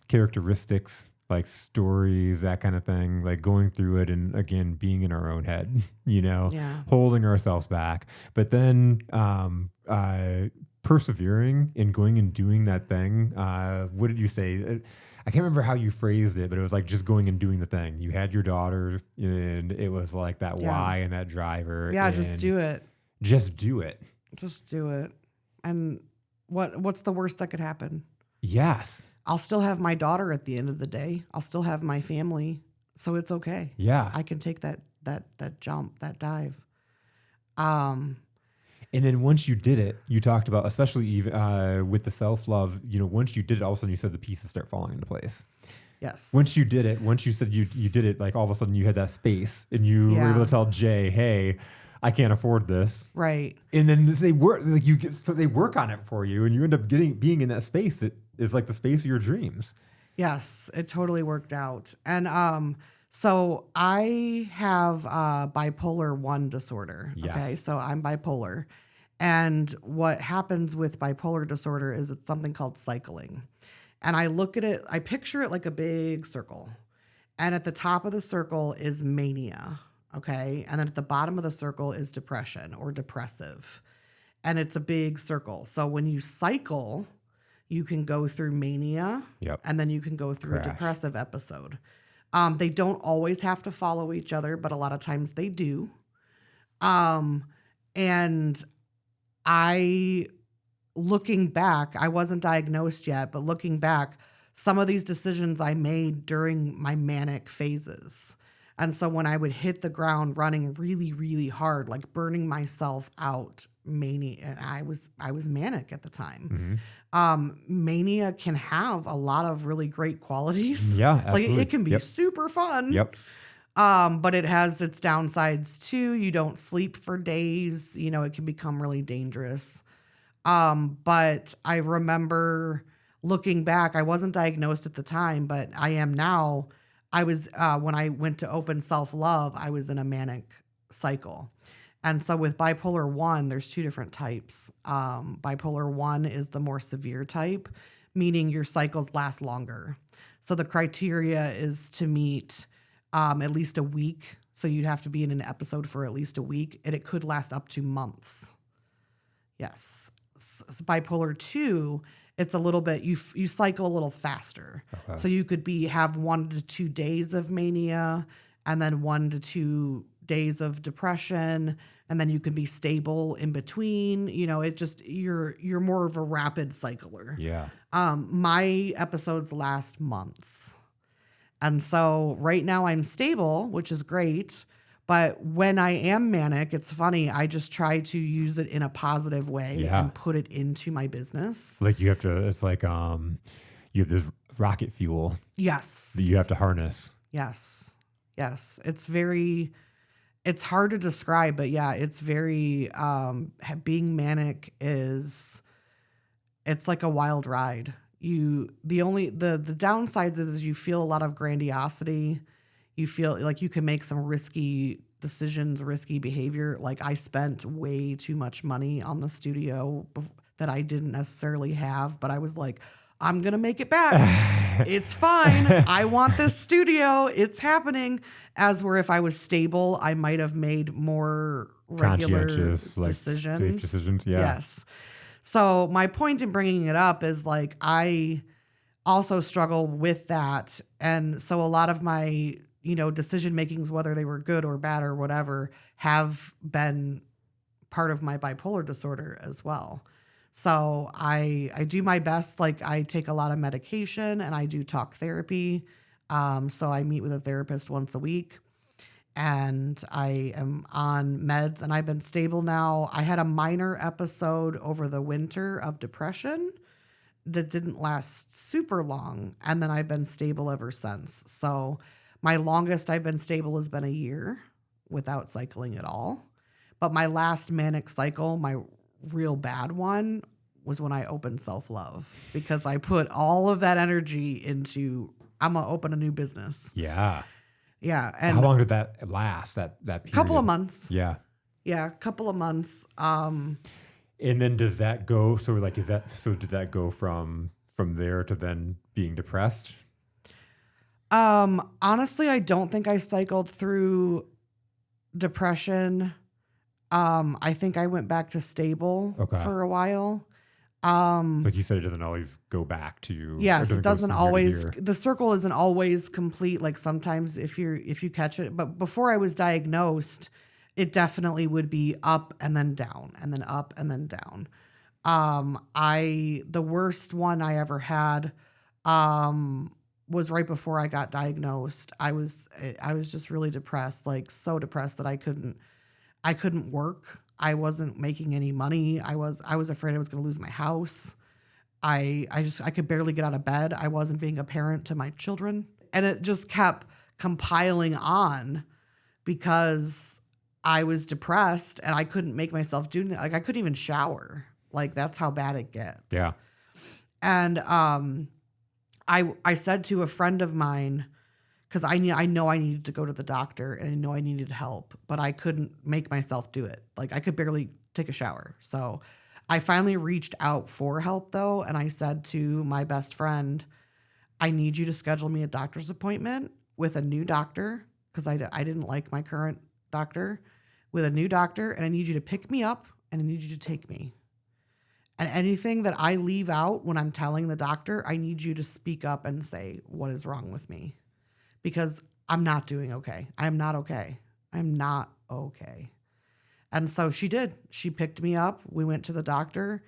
characteristics, like stories, that kind of thing, like going through it and again being in our own head, holding ourselves back, but then persevering and going and doing that thing. What did you say? I can't remember how you phrased it, but it was like just going and doing the thing. You had your daughter, and it was like that why and that driver. Yeah, just do it. Just do it. Just do it. And what's the worst that could happen? Yes. I'll still have my daughter at the end of the day. I'll still have my family. So it's okay. Yeah. I can take that jump, that dive. And then once you did it, you talked about, especially even with the self-love, once you did it, all of a sudden you said the pieces start falling into place. Yes. Once you did it, once you said you did it, like all of a sudden you had that space and you were able to tell Jay, hey, I can't afford this. Right. And then they work, they work on it for you, and you end up being in that space that is like the space of your dreams. Yes, it totally worked out. And so I have bipolar 1 disorder. Yes. Okay, so I'm bipolar. And what happens with bipolar disorder is it's something called cycling. And I look at it, I picture it like a big circle. And at the top of the circle is mania. Okay. And then at the bottom of the circle is depression or depressive. And it's a big circle. So when you cycle, you can go through mania Yep. and then you can go through a Crash. depressive episode. They don't always have to follow each other, but a lot of times they do. And looking back, I wasn't diagnosed yet, but looking back, some of these decisions I made during my manic phases. And so when I would hit the ground running really, really hard, like burning myself out, mania, and I was manic at the time. Mania can have a lot of really great qualities. Yeah, Like absolutely. it can be Yep. super fun. Yep. But it has its downsides too. You don't sleep for days. It can become really dangerous. But I remember looking back, I wasn't diagnosed at the time, but I am now. I was, when I went to open self-love, I was in a manic cycle. And so with bipolar 1, there's 2 different types. Bipolar 1 is the more severe type, meaning your cycles last longer. So the criteria is to meet at least a week. So you'd have to be in an episode for at least a week, and it could last up to months. Yes. So bipolar 2, it's a little bit, you cycle a little faster. Okay. So you could have 1 to 2 days of mania and then 1 to 2 days of depression, and then you can be stable in between. It just, you're more of a rapid cycler. Yeah. My episodes last months. And so right now I'm stable, which is great. But when I am manic, it's funny, I just try to use it in a positive way Yeah. and put it into my business. Like you have to, it's like you have this rocket fuel Yes. that you have to harness. Yes. Yes. It's hard to describe, but yeah, it's very, being manic it's like a wild ride. The downsides is you feel a lot of grandiosity. You feel like you can make some risky decisions, risky behavior. Like I spent way too much money on the studio that I didn't necessarily have, but I was like, I'm going to make it back. It's fine. I want this studio. It's happening. As where if I was stable, I might have made more regular Conscientious, like decisions. safe decisions. Yeah. Yes. So my point in bringing it up is like, I also struggle with that. And so a lot of my, decision makings, whether they were good or bad or whatever, have been part of my bipolar disorder as well. So I do my best. Like I take a lot of medication and I do talk therapy. So I meet with a therapist once a week and I am on meds and I've been stable now. I had a minor episode over the winter of depression that didn't last super long. And then I've been stable ever since. So my longest I've been stable has been a year without cycling at all. But my last manic cycle, my real bad one, was when I opened self-love because I put all of that energy into, I'm going to open a new business. Yeah. Yeah. And how long did that last? That period? couple of months. Yeah. Yeah. A couple of months. And then does that go? So like, did that go from there to then being depressed? Honestly, I don't think I cycled through depression. I think I went back to stable for a while. Like you said, it doesn't always go back to. Yes, it doesn't always. Here. The circle isn't always complete. Like sometimes if you catch it, but before I was diagnosed, it definitely would be up and then down and then up and then down. The worst one I ever had, was right before I got diagnosed. I was just really depressed, like so depressed that I couldn't work. I wasn't making any money. I was afraid I was going to lose my house. I could barely get out of bed. I wasn't being a parent to my children. And it just kept compiling on because I was depressed and I couldn't make myself do anything. Like I couldn't even shower. Like that's how bad it gets. Yeah. And I said to a friend of mine, because I know I needed to go to the doctor and I know I needed help, but I couldn't make myself do it. Like I could barely take a shower. So I finally reached out for help though. And I said to my best friend, I need you to schedule me a doctor's appointment with a new doctor because I didn't like my current doctor, with a new doctor. And I need you to pick me up and I need you to take me. And anything that I leave out when I'm telling the doctor, I need you to speak up and say, what is wrong with me? Because I'm not doing okay. I'm not okay. I'm not okay. And so she did. She picked me up. We went to the doctor.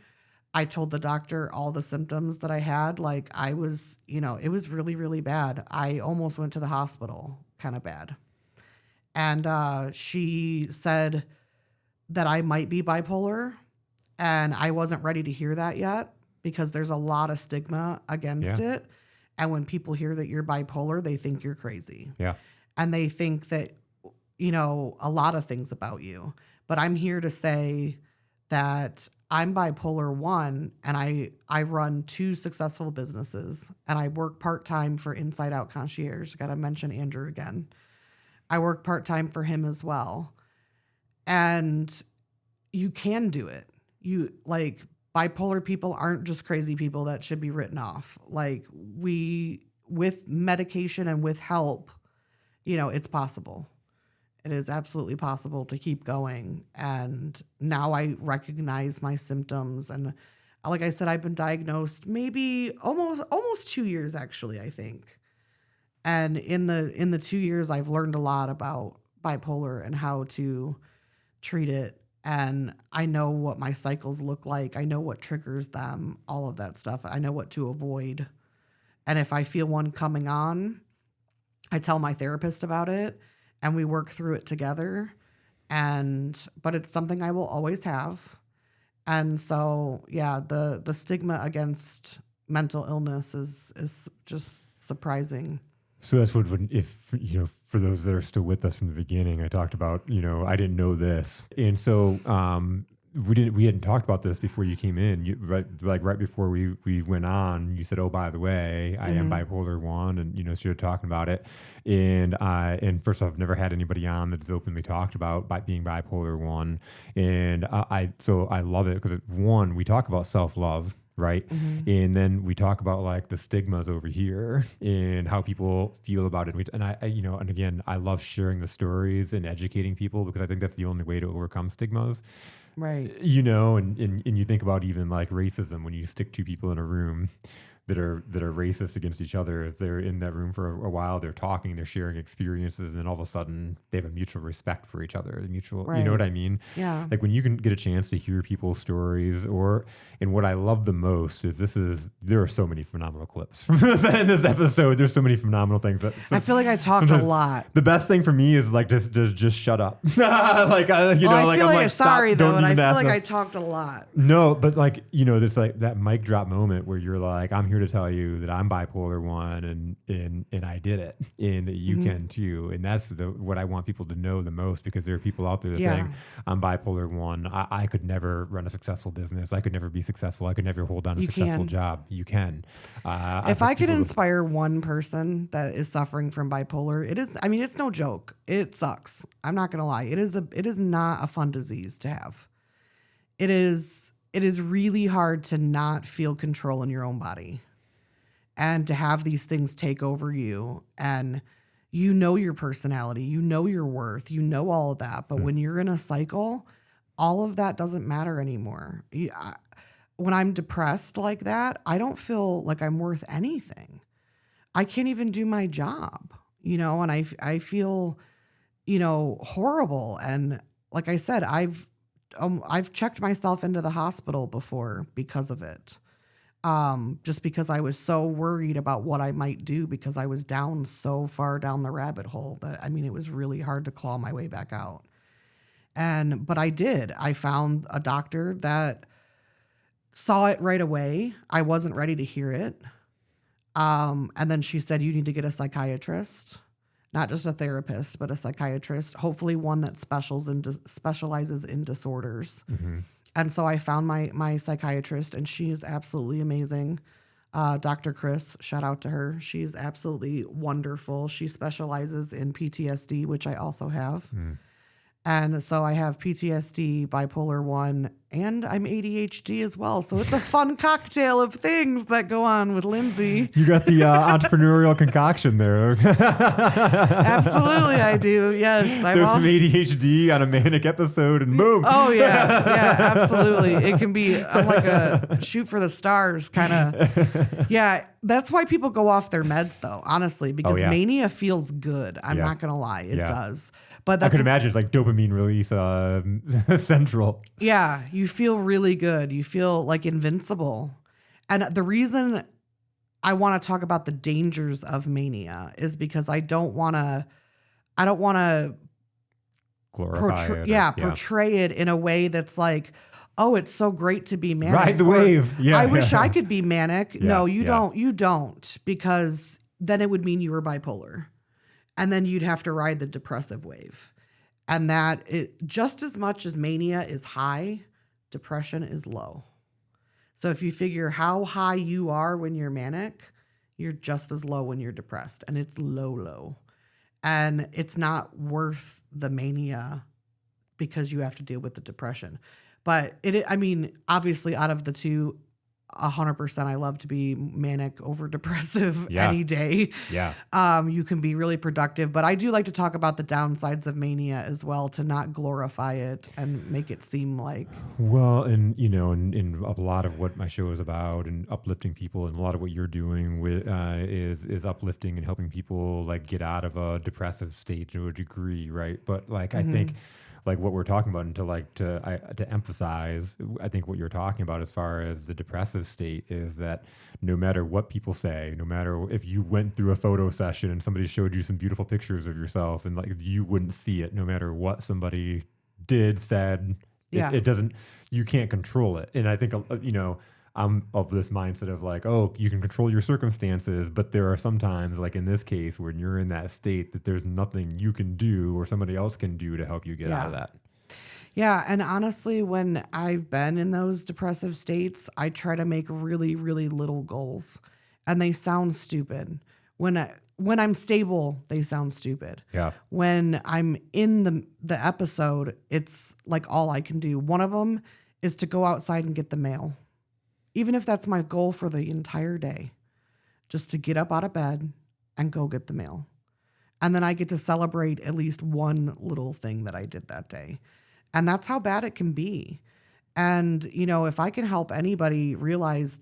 I told the doctor all the symptoms that I had. Like I was, it was really, really bad. I almost went to the hospital, kind of bad. And she said that I might be bipolar. And I wasn't ready to hear that yet because there's a lot of stigma against it. And when people hear that you're bipolar, they think you're crazy. Yeah. And they think that, a lot of things about you. But I'm here to say that I'm bipolar 1 and I run 2 successful businesses and I work part-time for Inside Out Concierge. Got to mention Andrew again. I work part-time for him as well. And you can do it. Bipolar people aren't just crazy people that should be written off. Like with medication and with help, it's possible. It is absolutely possible to keep going. And now I recognize my symptoms. And like I said, I've been diagnosed maybe almost 2 years, actually, I think. And in the 2 years, I've learned a lot about bipolar and how to treat it. And I know what my cycles look like. I know what triggers them, all of that stuff. I know what to avoid. And if I feel one coming on, I tell my therapist about it and we work through it together. But it's something I will always have. And so, yeah, the stigma against mental illness is just surprising. So that's what, if, for those that are still with us from the beginning, I talked about, I didn't know this. And so we hadn't talked about this before you came in. Right before we went on, you said, oh, by the way, I am bipolar 1. And, so you're talking about it. And first off, I've never had anybody on that's openly talked about being bipolar 1. And so I love it because one, we talk about self-love. Right. Mm-hmm. And then we talk about like the stigmas over here and how people feel about it. And and again, I love sharing the stories and educating people because I think that's the only way to overcome stigmas. Right. And you think about even like racism, when you stick 2 people in a room that are racist against each other, if they're in that room for a while, they're talking, they're sharing experiences, and then all of a sudden they have a mutual respect for each other, right. You know what I mean? Yeah. Like when you can get a chance to hear people's stories, and what I love the most is there are so many phenomenal clips from in this episode. There's so many phenomenal things. I feel like I talked a lot. The best thing for me is like just shut up. I feel like I talked a lot. No, but like, there's like that mic drop moment where you're like, I'm here to tell you that I'm bipolar 1 and I did it, and that you can too. And that's what I want people to know the most, because there are people out there that saying I'm bipolar 1. I could never run a successcul business. I could never be successful. I could never hold down a successful job. You can. If I could inspire one person that is suffering from bipolar, it's no joke. It sucks. I'm not going to lie. It is not a fun disease to have. It is really hard to not feel control in your own body and to have these things take over you, and your personality, your worth, all of that. But when you're in a cycle, all of that doesn't matter anymore. When I'm depressed like that, I don't feel like I'm worth anything. I can't even do my job, and I feel, horrible. And like I said, I've checked myself into the hospital before because of it. Just because I was so worried about what I might do, because I was down so far down the rabbit hole that, it was really hard to claw my way back out. But I did. I found a doctor that saw it right away. I wasn't ready to hear it. And then she said, you need to get a psychiatrist, not just a therapist, but a psychiatrist, hopefully one that specializes in disorders. Mm-hmm. And so I found my psychiatrist, and she is absolutely amazing. Dr. Chris, shout out to her. She's absolutely wonderful. She specializes in PTSD, which I also have. And so I have PTSD, bipolar 1, and I'm ADHD as well. So it's a fun cocktail of things that go on with Lindsey. You got the entrepreneurial concoction there. Absolutely, I do. Yes. There's some ADHD on a manic episode and boom. Oh, yeah. Yeah, absolutely. It can be, I'm like a shoot for the stars kind of. Yeah. That's why people go off their meds, though, honestly, because mania feels good. I'm not going to lie. It does. But I could imagine it's like dopamine release central. Yeah, you feel really good. You feel like invincible. And the reason I want to talk about the dangers of mania is because I don't want to portray it in a way that's like, oh, it's so great to be manic. Ride the wave. Yeah. I wish I could be manic. Yeah, no, you don't. You don't, because then it would mean you were bipolar. And then you'd have to ride the depressive wave. And that just as much as mania is high, depression is low. So if you figure how high you are when you're manic, you're just as low when you're depressed. And it's low. And it's not worth the mania because you have to deal with the depression. But obviously out of the two, 100% I love to be manic over depressive any day. Yeah. You can be really productive, but I do like to talk about the downsides of mania as well, to not glorify it and make it seem like. Well, and in a lot of what my show is about and uplifting people, and a lot of what you're doing with is uplifting and helping people like get out of a depressive state to a degree, right? But like I think like what we're talking about, and to emphasize, I think what you're talking about as far as the depressive state is that no matter what people say, no matter if you went through a photo session and somebody showed you some beautiful pictures of yourself, and like you wouldn't see it no matter what somebody did, said, it doesn't, you can't control it. And I think, I'm of this mindset of like, oh, you can control your circumstances, but there are sometimes, like in this case, when you're in that state, that there's nothing you can do or somebody else can do to help you get out of that. Yeah. And honestly, when I've been in those depressive states, I try to make really, really little goals, and they sound stupid. When I'm stable, they sound stupid. Yeah. When I'm in the episode, it's like all I can do. One of them is to go outside and get the mail. Even if that's my goal for the entire day, just to get up out of bed and go get the mail. And then I get to celebrate at least one little thing that I did that day. And that's how bad it can be. And, if I can help anybody realize,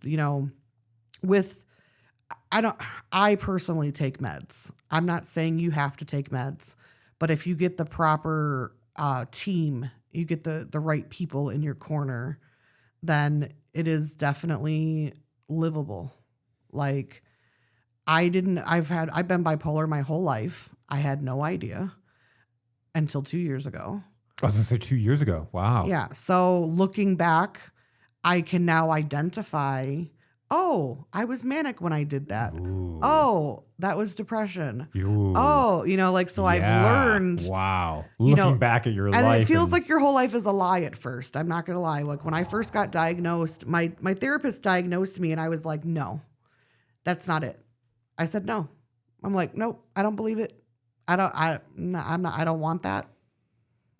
I personally take meds. I'm not saying you have to take meds, but if you get the proper team, you get the right people in your corner, then it is definitely livable. Like I've been bipolar my whole life. I had no idea until 2 years ago. I was going to say 2 years ago. Wow. Yeah. So looking back, I can now identify, oh, I was manic when I did that. Ooh. Oh, that was depression. Ooh. Oh, I've learned. Wow. Looking back at your life. And it feels like your whole life is a lie at first. I'm not going to lie. Like when I first got diagnosed, my therapist diagnosed me and I was like, no, that's not it. I said, no. I'm like, nope, I don't believe it. I don't want that.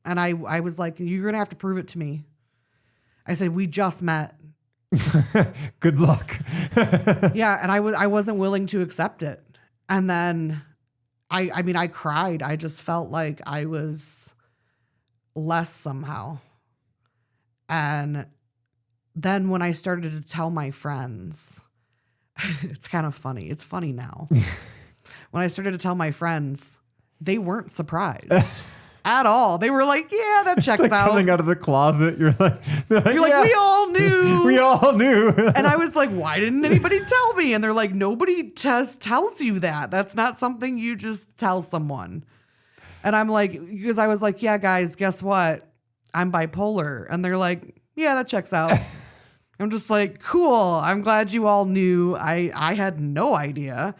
And I was like, you're going to have to prove it to me. I said, we just met. Good luck. Yeah. And I wasn't willing to accept it. And then I cried. I just felt like I was less somehow. And then when I started to tell my friends, it's kind of funny. It's funny now. When I started to tell my friends, they weren't surprised. At all. They were like, yeah, that checks like out. Coming out of the closet, you're like, we all knew. We all knew. And I was like, why didn't anybody tell me? And they're like, nobody tells you that. That's not something you just tell someone. And I'm like, because I was like, yeah, guys, guess what? I'm bipolar. And they're like, yeah, that checks out. I'm just like, cool. I'm glad you all knew. I had no idea.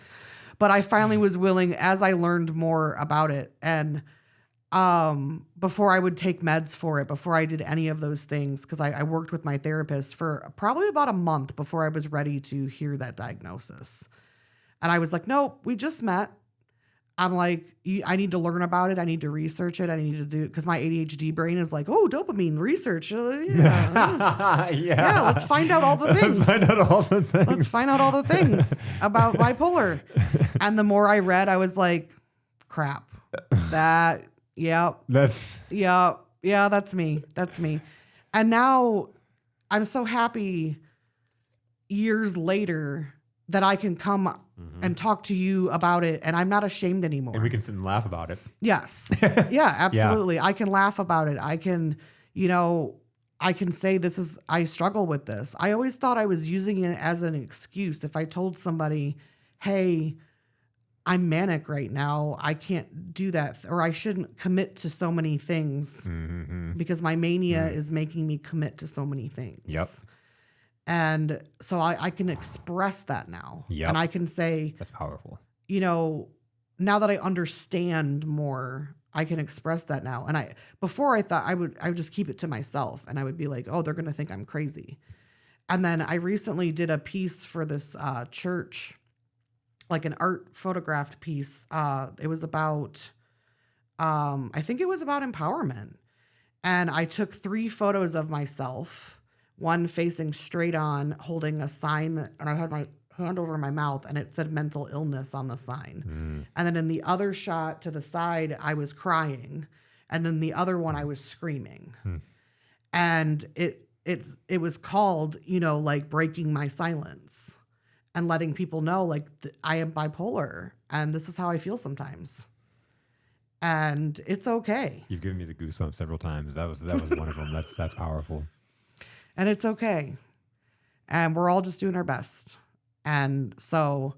But I finally was willing, as I learned more about it, and before I would take meds for it, before I did any of those things, because I worked with my therapist for probably about a month before I was ready to hear that diagnosis. And I was like, nope, we just met. I'm like, I need to learn about it. I need to research it. I need to do it because my ADHD brain is like, oh, dopamine research. Yeah. Yeah, let's find out all the things. Let's find out all the things. Let's find out all the things about bipolar. And the more I read, I was like, crap. That, yep. Yeah, that's me. That's me. And now I'm so happy years later that I can come and talk to you about it, and I'm not ashamed anymore. And we can sit and laugh about it. Yes. Yeah, absolutely. Yeah. I can laugh about it. I can, I can say I struggle with this. I always thought I was using it as an excuse. If I told somebody, hey, I'm manic right now, I can't do that, or I shouldn't commit to so many things because my mania is making me commit to so many things. Yep. And so I can express that now. Yep. And I can say, that's powerful. Now that I understand more, I can express that now. And before I thought I would just keep it to myself, and I would be like, oh, they're going to think I'm crazy. And then I recently did a piece for this church, like an art photographed piece. It was about, I think it was about empowerment. And I took 3 photos of myself, one facing straight on, holding a sign, and I had my hand over my mouth, and it said mental illness on the sign. And then in the other shot to the side, I was crying. And then the other one, I was screaming. And it was called, like breaking my silence and letting people know, like, I am bipolar and this is how I feel sometimes. And it's okay. You've given me the goosebumps several times. That was one of them. That's powerful. And it's okay. And we're all just doing our best. And so,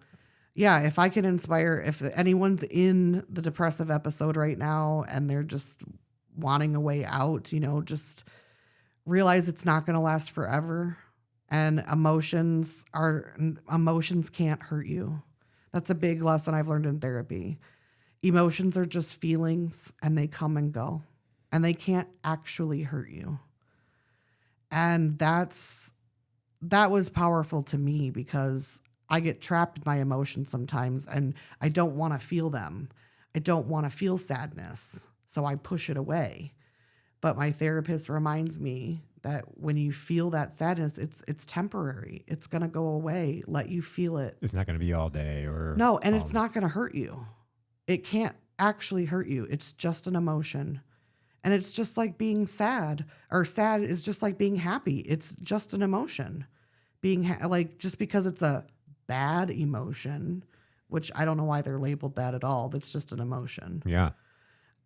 yeah, if I can inspire, if anyone's in the depressive episode right now and they're just wanting a way out, just realize it's not going to last forever. And emotions can't hurt you. That's a big lesson I've learned in therapy. Emotions are just feelings, and they come and go, and they can't actually hurt you. And that was powerful to me because I get trapped in my emotions sometimes, and I don't want to feel them. I don't want to feel sadness, so I push it away. But my therapist reminds me that when you feel that sadness, it's temporary. It's going to go away. Let you feel it. It's not going to be all day or... No, and it's not going to hurt you. It can't actually hurt you. It's just an emotion. And it's just like being sad, or sad is just like being happy. It's just an emotion. Just because it's a bad emotion, which I don't know why they're labeled that at all. That's just an emotion. Yeah.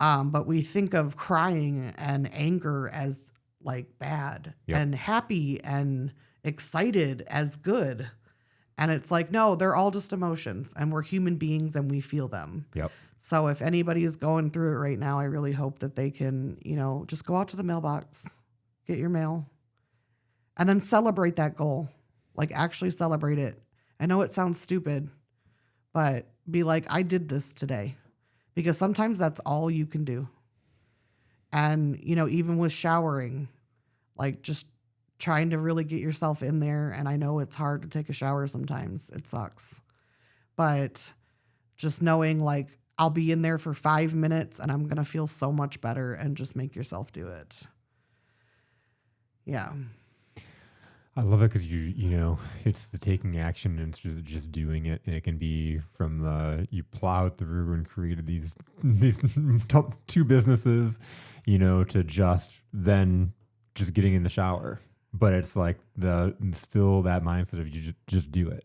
But we think of crying and anger as like bad, and happy and excited as good. And it's like, no, they're all just emotions, and we're human beings and we feel them. Yep. So if anybody is going through it right now, I really hope that they can, just go out to the mailbox, get your mail, and then celebrate that goal. Like, actually celebrate it. I know it sounds stupid, but be like, I did this today. Because sometimes that's all you can do. And, even with showering, like, just trying to really get yourself in there. And I know it's hard to take a shower sometimes. It sucks. But just knowing, like, I'll be in there for 5 minutes and I'm going to feel so much better, and just make yourself do it. Yeah. I love it because it's the taking action, and it's just doing it. And it can be from you plowed through and created these top 2 businesses, to just getting in the shower. But it's like still that mindset of you just do it.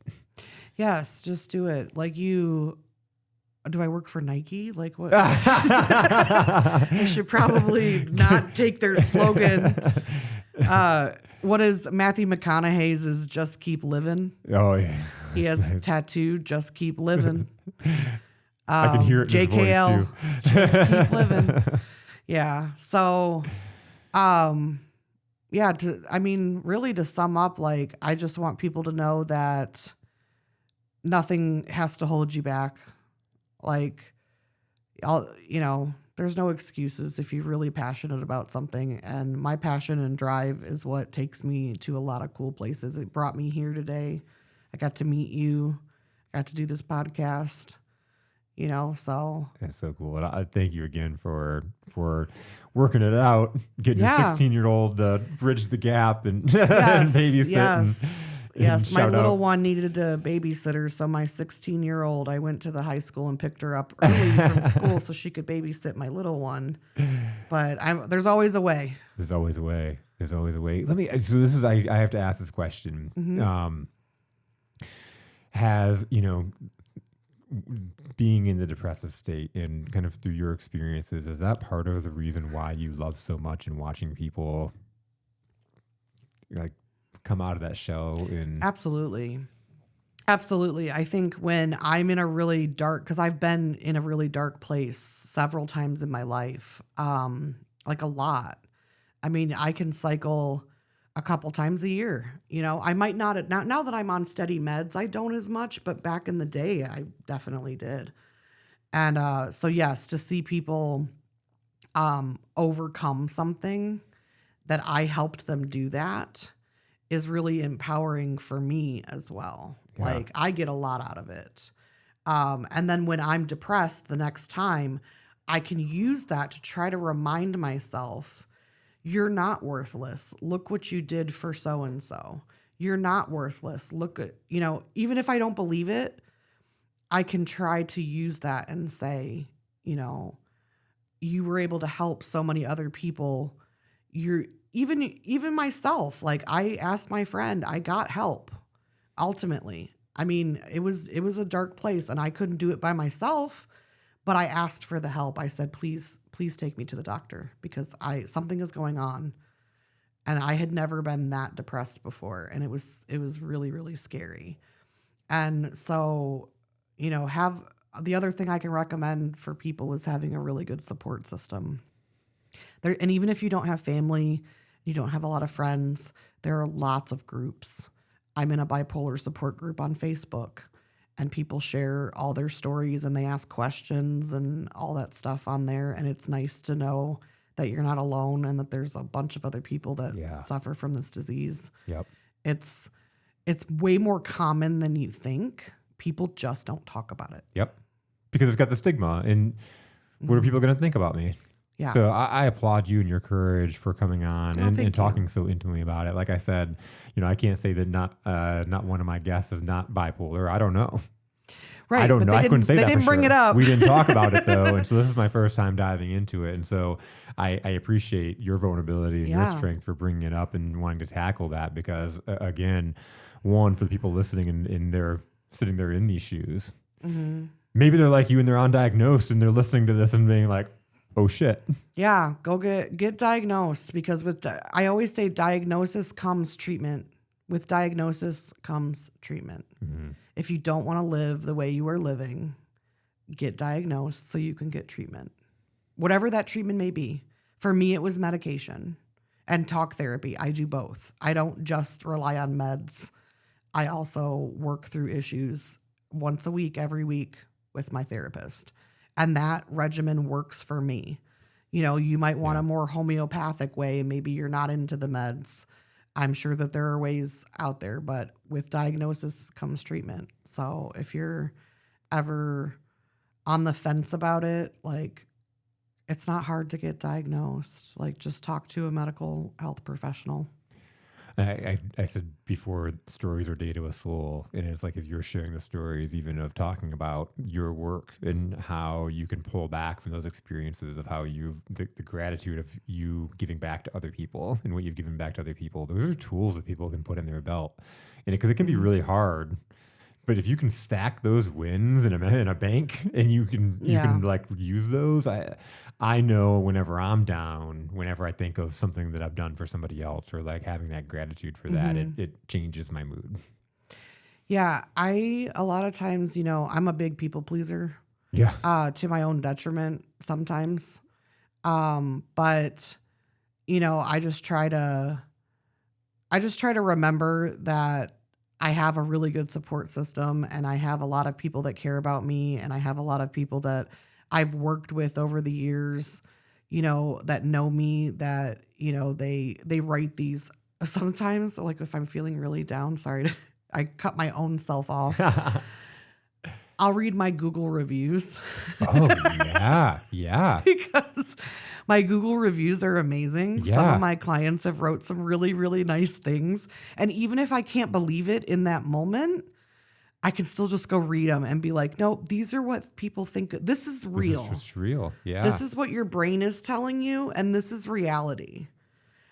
Yes, just do it. Like, do I work for Nike? Like, what? I should probably not take their slogan. What is Matthew McConaughey's is just keep living? Oh, yeah. He has nice. Tattooed, just keep living. I can hear it in JKL, his voice too. Just keep living. Yeah. So, really to sum up, like, I just want people to know that nothing has to hold you back. Like, there's no excuses if you're really passionate about something. And my passion and drive is what takes me to a lot of cool places. It brought me here today. I got to meet you. I got to do this podcast. so That's so cool. And I thank you again for working it out, getting your yeah. 16-year-old to bridge the gap and, and Yes, babysit yes, and yes. My shout little out. one needed a babysitter, so my 16-year-old, I went to the high school and picked her up early from school so she could babysit my little one. But there's always a way. There's always a way. There's always a way. So this is, I have to ask this question. Hmm. Has, being in the depressive state and kind of through your experiences, is that part of the reason why you love so much and watching people like come out of that shell? And Absolutely. Absolutely. I think when I'm in a really dark, because I've been in a really dark place several times in my life, like a lot. I mean, I can cycle a couple times a year. I might not now that I'm on steady meds, I don't as much, but back in the day, I definitely did. And so, yes, to see people overcome something that I helped them do that is really empowering for me as well. Yeah. Like I get a lot out of it. And then when I'm depressed the next time, I can use that to try to remind myself, you're not worthless. Look what you did for so and so. You're not worthless. Look at, even if I don't believe it, I can try to use that and say, you were able to help so many other people. You're even myself. Like I asked my friend, I got help ultimately. I mean, it was a dark place and I couldn't do it by myself, but I asked for the help. I said, please take me to the doctor because something is going on. And I had never been that depressed before. And it was really, really scary. And so, have the other thing I can recommend for people is having a really good support system. And even if you don't have family, you don't have a lot of friends, there are lots of groups. I'm in a bipolar support group on Facebook, and people share all their stories and they ask questions and all that stuff on there. And it's nice to know that you're not alone and that there's a bunch of other people that suffer from this disease. Yep. It's way more common than you think. People just don't talk about it. Yep. Because it's got the stigma. And what are people going to think about me? Yeah. So I applaud you and your courage for coming on and talking so intimately about it. Like I said, I can't say that not one of my guests is not bipolar. I don't know. Right. I don't know. I couldn't say that. They didn't bring it up. We didn't talk about it though. And so this is my first time diving into it. And so I appreciate your vulnerability and your strength for bringing it up and wanting to tackle that because again, one, for the people listening and they're sitting there in these shoes, maybe they're like you and they're undiagnosed and they're listening to this and being like, oh shit. Yeah, go get diagnosed because I always say diagnosis comes treatment. With diagnosis comes treatment. Mm-hmm. If you don't want to live the way you are living, get diagnosed so you can get treatment. Whatever that treatment may be. For me, it was medication and talk therapy. I do both. I don't just rely on meds. I also work through issues once a week, every week with my therapist. And that regimen works for me. You might want a more homeopathic way. Maybe you're not into the meds. I'm sure that there are ways out there, but with diagnosis comes treatment. So if you're ever on the fence about it, like it's not hard to get diagnosed. Like just talk to a medical health professional. I said before, stories are data with soul, and it's like if you're sharing the stories, even of talking about your work and how you can pull back from those experiences of how the gratitude of you giving back to other people and what you've given back to other people. Those are tools that people can put in their belt, and because it can be really hard. But if you can stack those wins in a bank and you can like use those, I know whenever I'm down, whenever I think of something that I've done for somebody else or like having that gratitude for that, it changes my mood. Yeah, a lot of times, I'm a big people pleaser. Yeah. To my own detriment sometimes. But I just try to remember that I have a really good support system and I have a lot of people that care about me and I have a lot of people that I've worked with over the years, that know me, that, they write these sometimes, like if I'm feeling really down, I cut my own self off. I'll read my Google reviews. Oh, yeah. Yeah. Because my Google reviews are amazing. Some Yeah. of my clients have wrote some really, really nice things. And even if I can't believe it in that moment, I can still just go read them and be like, no, these are what people think. This is real. This is just real. Yeah. This is what your brain is telling you, and this is reality.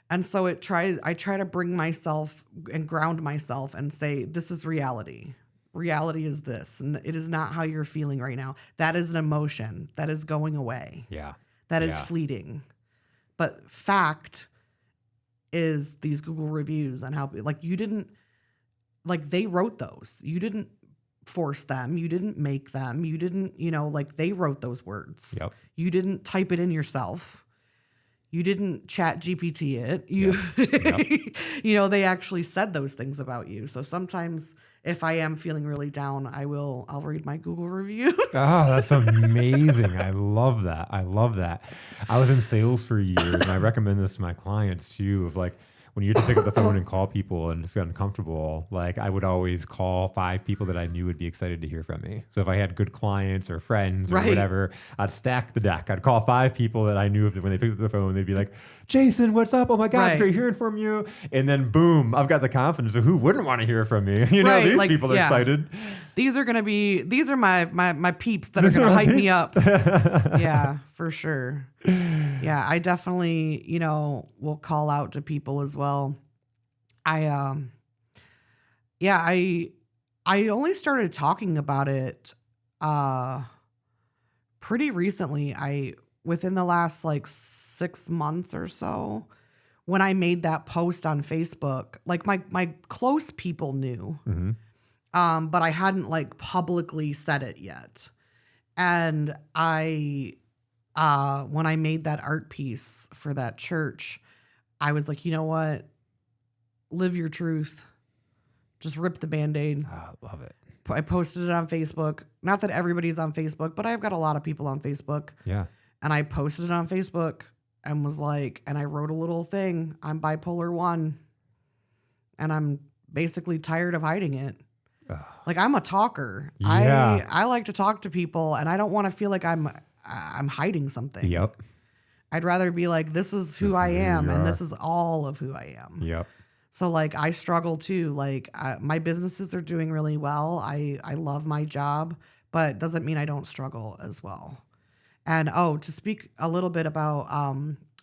And so I try to bring myself and ground myself and say, this is reality. Reality is this, and it is not how you're feeling right now. That is an emotion that is going away. Yeah. That is Yeah. fleeting. But fact is these Google reviews and how, like, you didn't, like, they wrote those. You didn't force them. You didn't make them. You didn't, like, they wrote those words. Yep. You didn't type it in yourself. You didn't chat GPT it. Yep. They actually said those things about you. So sometimes if I am feeling really down, I'll read my Google review. Oh, that's amazing. I love that. I love that. I was in sales for years, and I recommend this to my clients too, of like, when you have to pick up the phone and call people and just get uncomfortable, like I would always call 5 people that I knew would be excited to hear from me. So if I had good clients or friends or whatever, I'd stack the deck. I'd call 5 people that I knew if when they picked up the phone, they'd be like, Jason, what's up? Oh my God, it's great hearing from you. And then boom, I've got the confidence of who wouldn't want to hear from me? These people are excited. These are my peeps that are going to hype me up. Yeah, for sure. Yeah, I definitely, will call out to people as well. I only started talking about it pretty recently. Within the last like 6 months or so, when I made that post on Facebook, like my close people knew. Mm-hmm. But I hadn't like publicly said it yet. And when I made that art piece for that church, I was like, you know what? Live your truth. Just rip the Band-Aid. I love it. I posted it on Facebook. Not that everybody's on Facebook, but I've got a lot of people on Facebook. Yeah. And I posted it on Facebook and was like, and I wrote a little thing. I'm bipolar 1. And I'm basically tired of hiding it. Like, I'm a talker. Yeah. I like to talk to people, and I don't want to feel like I'm hiding something. Yep. I'd rather be like, this is who I am, and this is all of who I am. Yep. So like, I struggle too. Like, my businesses are doing really well. I love my job, but it doesn't mean I don't struggle as well. And to speak a little bit about,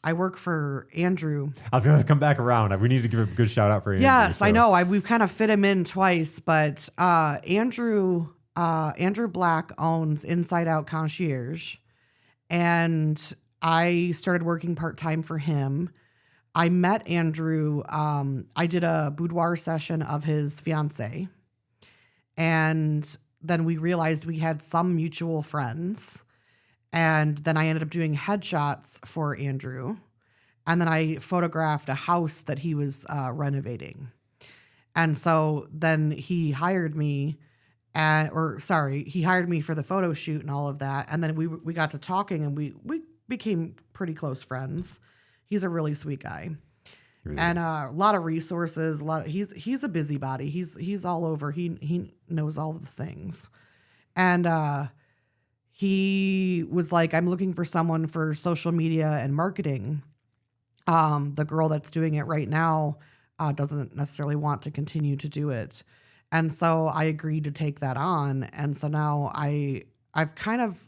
I work for Andrew. I was going to come back around. We need to give a good shout out for Andrew. Yes, so. I know. We've kind of fit him in twice, but Andrew Black owns Inside Out Concierge, and I started working part-time for him. I met Andrew. I did a boudoir session of his fiance, and then we realized we had some mutual friends. And then I ended up doing headshots for Andrew. And then I photographed a house that he was renovating. And so then he hired me, he hired me for the photo shoot and all of that. And then we got to talking, and we became pretty close friends. He's a really sweet guy. Really? And a lot of resources. He's a busybody. He's all over. He knows all the things. And he was like, I'm looking for someone for social media and marketing. The girl that's doing it right now doesn't necessarily want to continue to do it. And so I agreed to take that on. And so now I've kind of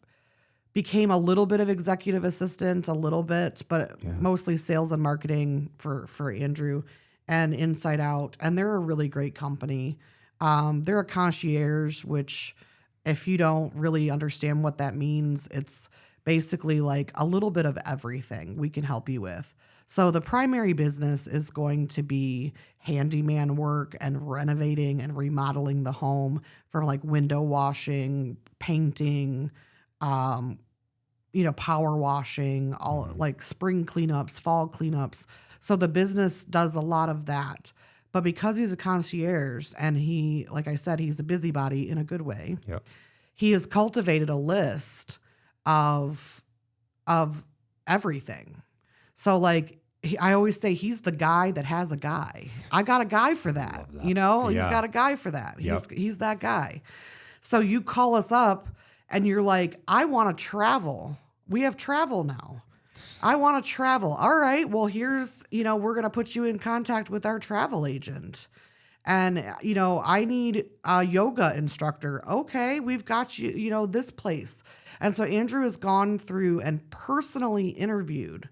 became a little bit of executive assistant, a little bit, but mostly sales and marketing for Andrew and Inside Out. And they're a really great company. They're a concierge, which, if you don't really understand what that means, it's basically like a little bit of everything we can help you with. So the primary business is going to be handyman work and renovating and remodeling the home, from like window washing, painting, power washing, all like spring cleanups, fall cleanups. So the business does a lot of that. But because he's a concierge and he, like I said, he's a busybody in a good way. Yep. He has cultivated a list of everything. So like, I always say he's the guy that has a guy. I got a guy for that. He's got a guy for that. He's that guy. So you call us up and you're like, I want to travel. We have travel now. I want to travel. All right. Well, here's, we're going to put you in contact with our travel agent. And, I need a yoga instructor. Okay. We've got you, this place. And so Andrew has gone through and personally interviewed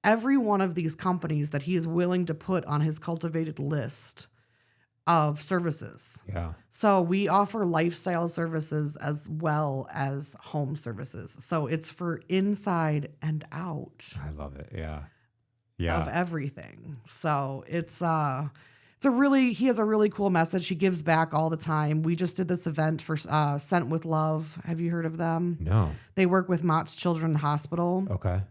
every one of these companies that he is willing to put on his cultivated list of services. Yeah. So we offer lifestyle services as well as home services. So it's for inside and out. I love it. Yeah. Of everything. So he has a really cool message. He gives back all the time. We just did this event for Sent with Love. Have you heard of them? No. They work with Mott's Children's Hospital. Okay.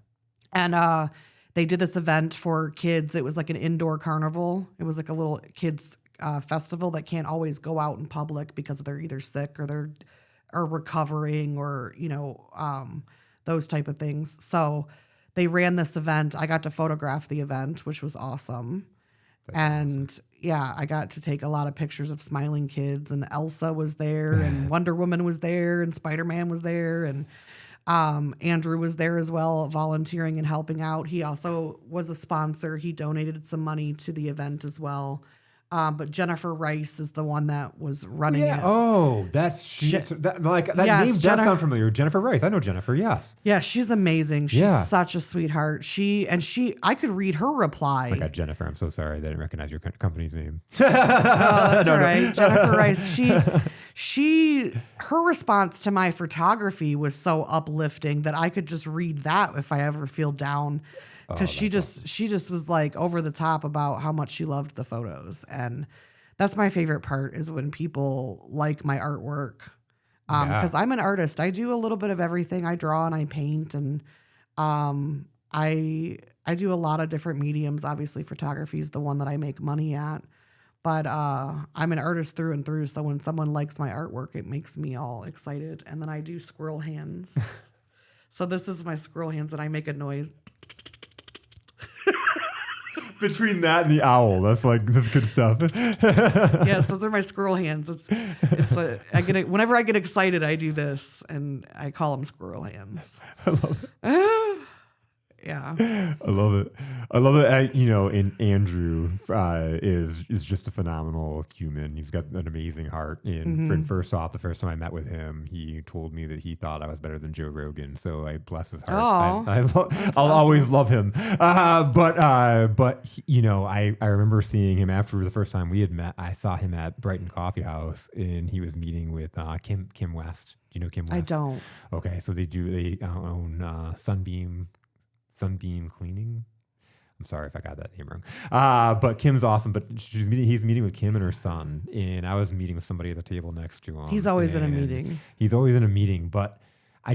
And they did this event for kids. It was like an indoor carnival. It was like a little kids festival that can't always go out in public because they're either sick or they're recovering or, those type of things. So they ran this event. I got to photograph the event, which was awesome. Awesome. Yeah, I got to take a lot of pictures of smiling kids, and Elsa was there and Wonder Woman was there and Spider-Man was there, and Andrew was there as well, volunteering and helping out. He also was a sponsor. He donated some money to the event as well. But Jennifer Rice is the one that was running it. Oh, that Yes, name does sound familiar. Jennifer Rice. I know Jennifer. Yes. Yeah, she's amazing. She's such a sweetheart. I could read her reply. I got Jennifer. I'm so sorry. I didn't recognize your company's name. That's all right. Jennifer Rice. Her response to my photography was so uplifting that I could just read that if I ever feel down. Because she just was like over the top about how much she loved the photos. And that's my favorite part, is when people like my artwork. Because I'm an artist. I do a little bit of everything. I draw and I paint, and I do a lot of different mediums. Obviously, photography is the one that I make money at. But I'm an artist through and through. So when someone likes my artwork, it makes me all excited. And then I do squirrel hands. So this is my squirrel hands, and I make a noise. Between that and the owl, that's good stuff. Yes, those are my squirrel hands. Whenever I get excited, I do this, and I call them squirrel hands. I love it. Yeah, I love it. And Andrew is just a phenomenal human. He's got an amazing heart. And first off, the first time I met with him, he told me that he thought I was better than Joe Rogan. So I bless his heart. I'll always love him. But I remember seeing him after the first time we had met. I saw him at Brighton Coffee House, and he was meeting with Kim West. Do you know Kim West? I don't. Okay, so they own Sunbeam Cleaning. I'm sorry if I got that name wrong. But Kim's awesome. But he's meeting with Kim and her son, and I was meeting with somebody at the table next to him. He's always in a meeting. He's always in a meeting. But I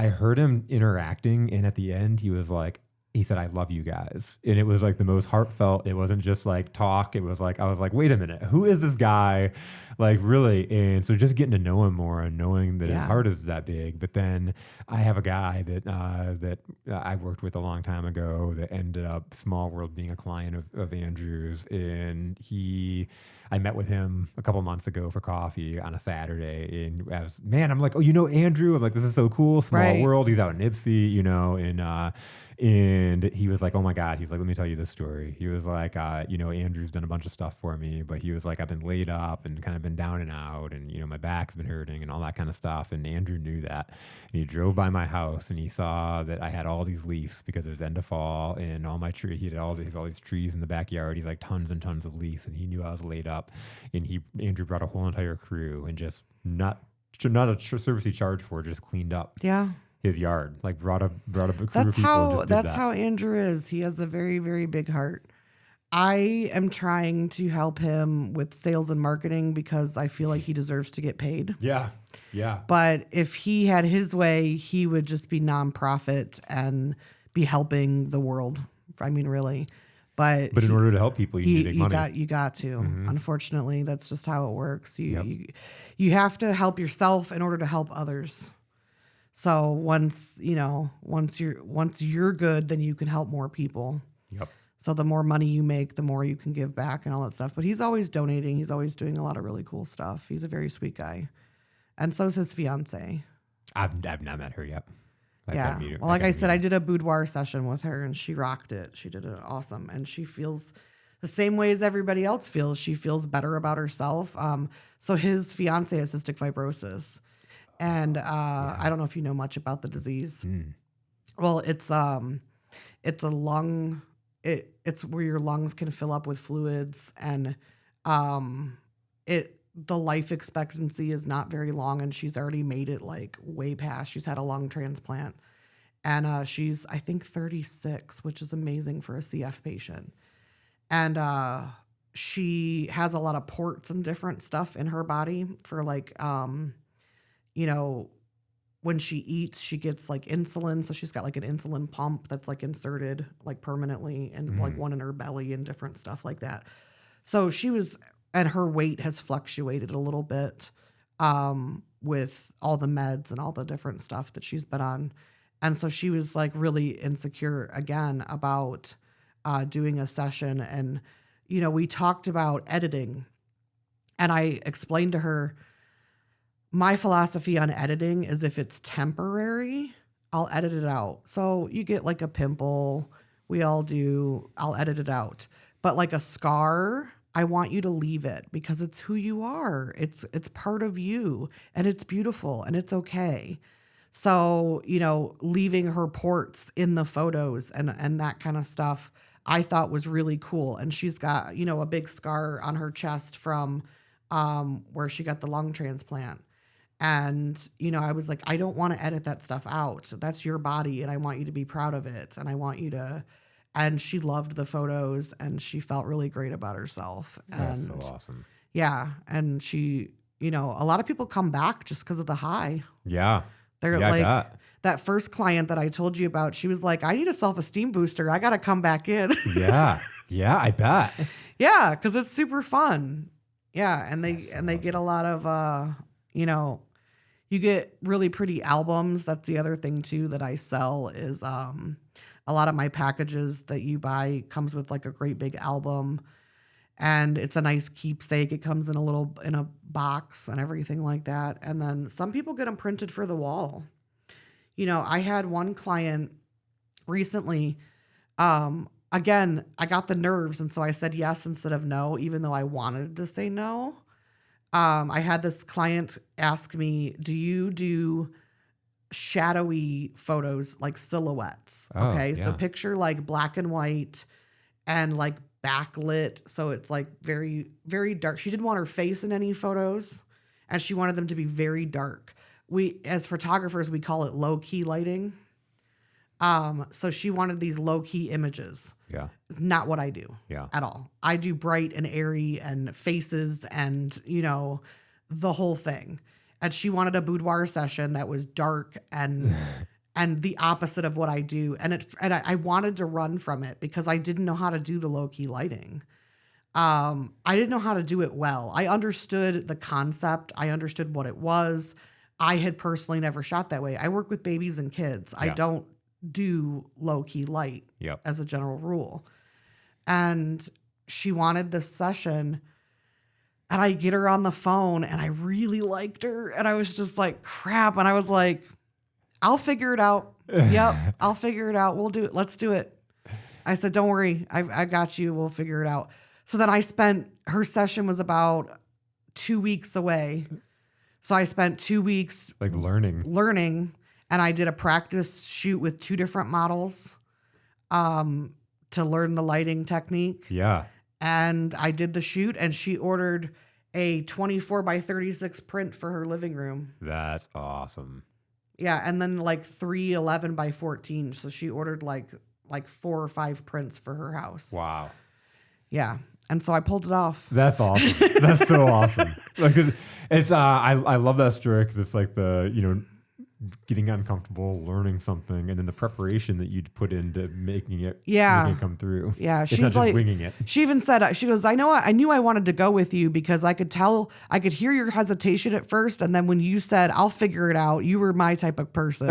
heard him interacting, and at the end, he said, "I love you guys," and it was like the most heartfelt. It wasn't just like talk. It was like I was like, "Wait a minute, who is this guy?" Like really, and so just getting to know him more and knowing that his heart is that big. But then I have a guy that I worked with a long time ago that ended up, small world, being a client of Andrew's, and I met with him a couple months ago for coffee on a Saturday, and I'm like, "Oh, Andrew?" I'm like, "This is so cool, small world." He's out in Nipsey, and he was like, "Oh my God." He's like, "Let me tell you this story." He was like, Andrew's done a bunch of stuff for me, but he was like, "I've been laid up and kind of been down and out, and, my back's been hurting and all that kind of stuff." And Andrew knew that. And he drove by my house and he saw that I had all these leaves because it was end of fall, and all my tree, he had all these trees in the backyard. He's like tons and tons of leaves, and he knew I was laid up. And Andrew brought a whole entire crew and just not a service he charged for, just cleaned up. Yeah. His yard, like brought a crew of people. That's how Andrew is. He has a very, very big heart. I am trying to help him with sales and marketing because I feel like he deserves to get paid. Yeah. Yeah. But if he had his way, he would just be nonprofit and be helping the world. I mean, really. But in order to help people, you need to make money. You got to. Mm-hmm. Unfortunately, that's just how it works. You have to help yourself in order to help others. So once you're good, then you can help more people. Yep. So the more money you make, the more you can give back and all that stuff. But he's always donating. He's always doing a lot of really cool stuff. He's a very sweet guy. And so's his fiance. I've not met her yet. Yeah. Well, like I said, I did a boudoir session with her and she rocked it. She did it awesome. And she feels the same way as everybody else feels. She feels better about herself. So his fiance has cystic fibrosis. And I don't know if you know much about the disease. Well, it's a lung, it's where your lungs can fill up with fluids, and the life expectancy is not very long, and she's already made it like way past. She's had a lung transplant, and she's, I think, 36, which is amazing for a CF patient. And she has a lot of ports and different stuff in her body for like, you know, when she eats, she gets like insulin. So she's got like an insulin pump that's like inserted like permanently, and like one in her belly and different stuff like that. So she was, and her weight has fluctuated a little bit with all the meds and all the different stuff that she's been on. And so she was like really insecure again about doing a session. And, you know, we talked about editing, and I explained to her, my philosophy on editing is if it's temporary, I'll edit it out. So you get like a pimple, we all do, I'll edit it out. But like a scar, I want you to leave it because it's who you are. It's part of you, and it's beautiful, and it's okay. So, you know, leaving her ports in the photos and that kind of stuff, I thought was really cool. And she's got, you know, a big scar on her chest from where she got the lung transplant. And, you know, I was like, I don't want to edit that stuff out. That's your body, and I want you to be proud of it. And I want you to, and she loved the photos, and she felt really great about herself. That's And so awesome. yeah. And she, you know, a lot of people come back just because of the high. Yeah. They're Yeah, I like, bet. that first client that I told you about, she was like, I need a self-esteem booster. I got to come back in. Yeah. Yeah, I bet. Yeah. Cause it's super fun. Yeah. And they, That's so they get a lot of, you know, you get really pretty albums. That's the other thing too that I sell is a lot of my packages that you buy comes with like a great big album, and it's a nice keepsake. It comes in a box and everything like that. And then some people get them printed for the wall. You know, I had one client recently, again, I got the nerves, and so I said yes instead of no, even though I wanted to say no. I had this client ask me, do you do shadowy photos, like silhouettes? Oh, Okay. So yeah. picture like black and white and like backlit. So it's like very, very dark. She didn't want her face in any photos, and she wanted them to be very dark. We, as photographers, we call it low key lighting. So she wanted these low key images. Yeah. It's not what I do Yeah. at all. I do bright and airy and faces and, you know, the whole thing. And she wanted a boudoir session that was dark and the opposite of what I do. And I wanted to run from it because I didn't know how to do the low key lighting. I didn't know how to do it well. I understood the concept. I understood what it was. I had personally never shot that way. I work with babies and kids. I Yeah. don't do low key light Yep. as a general rule. And she wanted this session, and I get her on the phone, and I really liked her. And I was just like, crap. And I was like, I'll figure it out. Yep. I'll figure it out. We'll do it. Let's do it. I said, don't worry. I got you. We'll figure it out. So then her session was about 2 weeks away. So I spent 2 weeks Like learning. And I did a practice shoot with 2 different models to learn the lighting technique. Yeah. And I did the shoot, and she ordered a 24 by 36 print for her living room. That's awesome. Yeah. And then like 3 11 by 14. So she ordered like 4 or 5 prints for her house. Wow. Yeah. And so I pulled it off. That's awesome. That's so awesome. Like it's I love that story because it's like the, you know, getting uncomfortable, learning something, and then the preparation that you'd put into making it come through. Yeah, It's she's not just like winging it. She even said, she goes, I knew I wanted to go with you because I could hear your hesitation at first, and then when you said I'll figure it out, you were my type of person.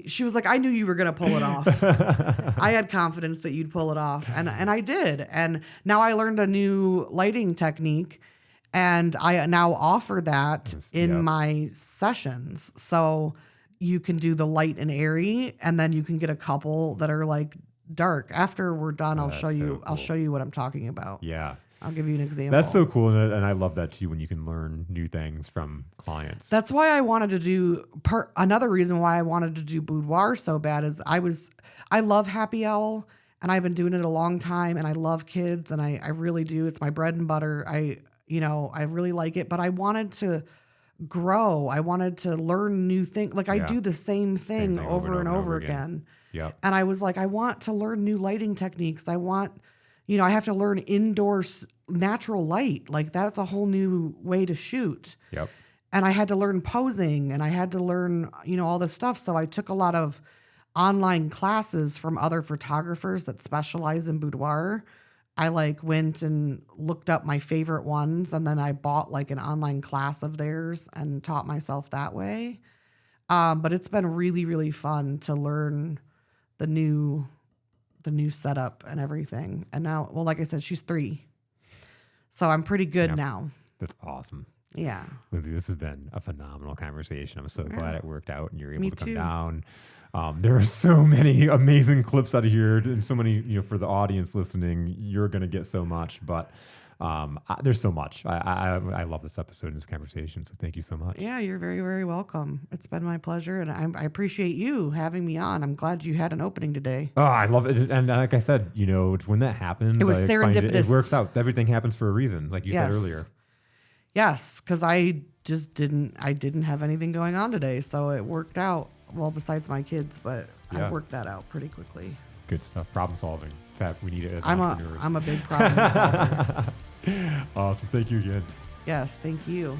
She was like, I knew you were gonna pull it off. I had confidence that you'd pull it off, and I did. And now I learned a new lighting technique. And I now offer that in Yep. my sessions. So you can do the light and airy, and then you can get a couple that are like dark. After we're done, I'll that's show you. so I'll cool. show you what I'm talking about. Yeah. I'll give you an example. That's so cool. And I love that too, when you can learn new things from clients. That's why I wanted to do another reason why I wanted to do boudoir so bad is I love Happy Owl, and I've been doing it a long time, and I love kids, and I really do. It's my bread and butter. I really like it, but I wanted to grow. I wanted to learn new things. Like I Yeah. do the same thing over and over again. Yep. And I was like, I want to learn new lighting techniques. I want, I have to learn indoors natural light. Like that's a whole new way to shoot. Yep. And I had to learn posing, and I had to learn, all this stuff. So I took a lot of online classes from other photographers that specialize in boudoir. I went and looked up my favorite ones, and then I bought an online class of theirs and taught myself that way. But it's been really, really fun to learn the new setup and everything. And now, well, like I said, she's 3. So I'm pretty good now. That's awesome. Yeah. Lindsey, this has been a phenomenal conversation. I'm so glad it worked out and you're able Me to come too. down. There are so many amazing clips out of here, and so many, for the audience listening, you're going to get so much, but there's so much. I love this episode and this conversation. So thank you so much. Yeah, you're very, very welcome. It's been my pleasure, and I appreciate you having me on. I'm glad you had an opening today. Oh, I love it. And like I said, it's when that happens, It was I find serendipitous. It works out. Everything happens for a reason, like you said earlier. Yes, because I just didn't have anything going on today, so it worked out. Well, besides my kids, but I worked that out pretty quickly. Good stuff. Problem solving. That we need it as I'm entrepreneurs. a big problem solver. Awesome. Thank you again. Yes, thank you.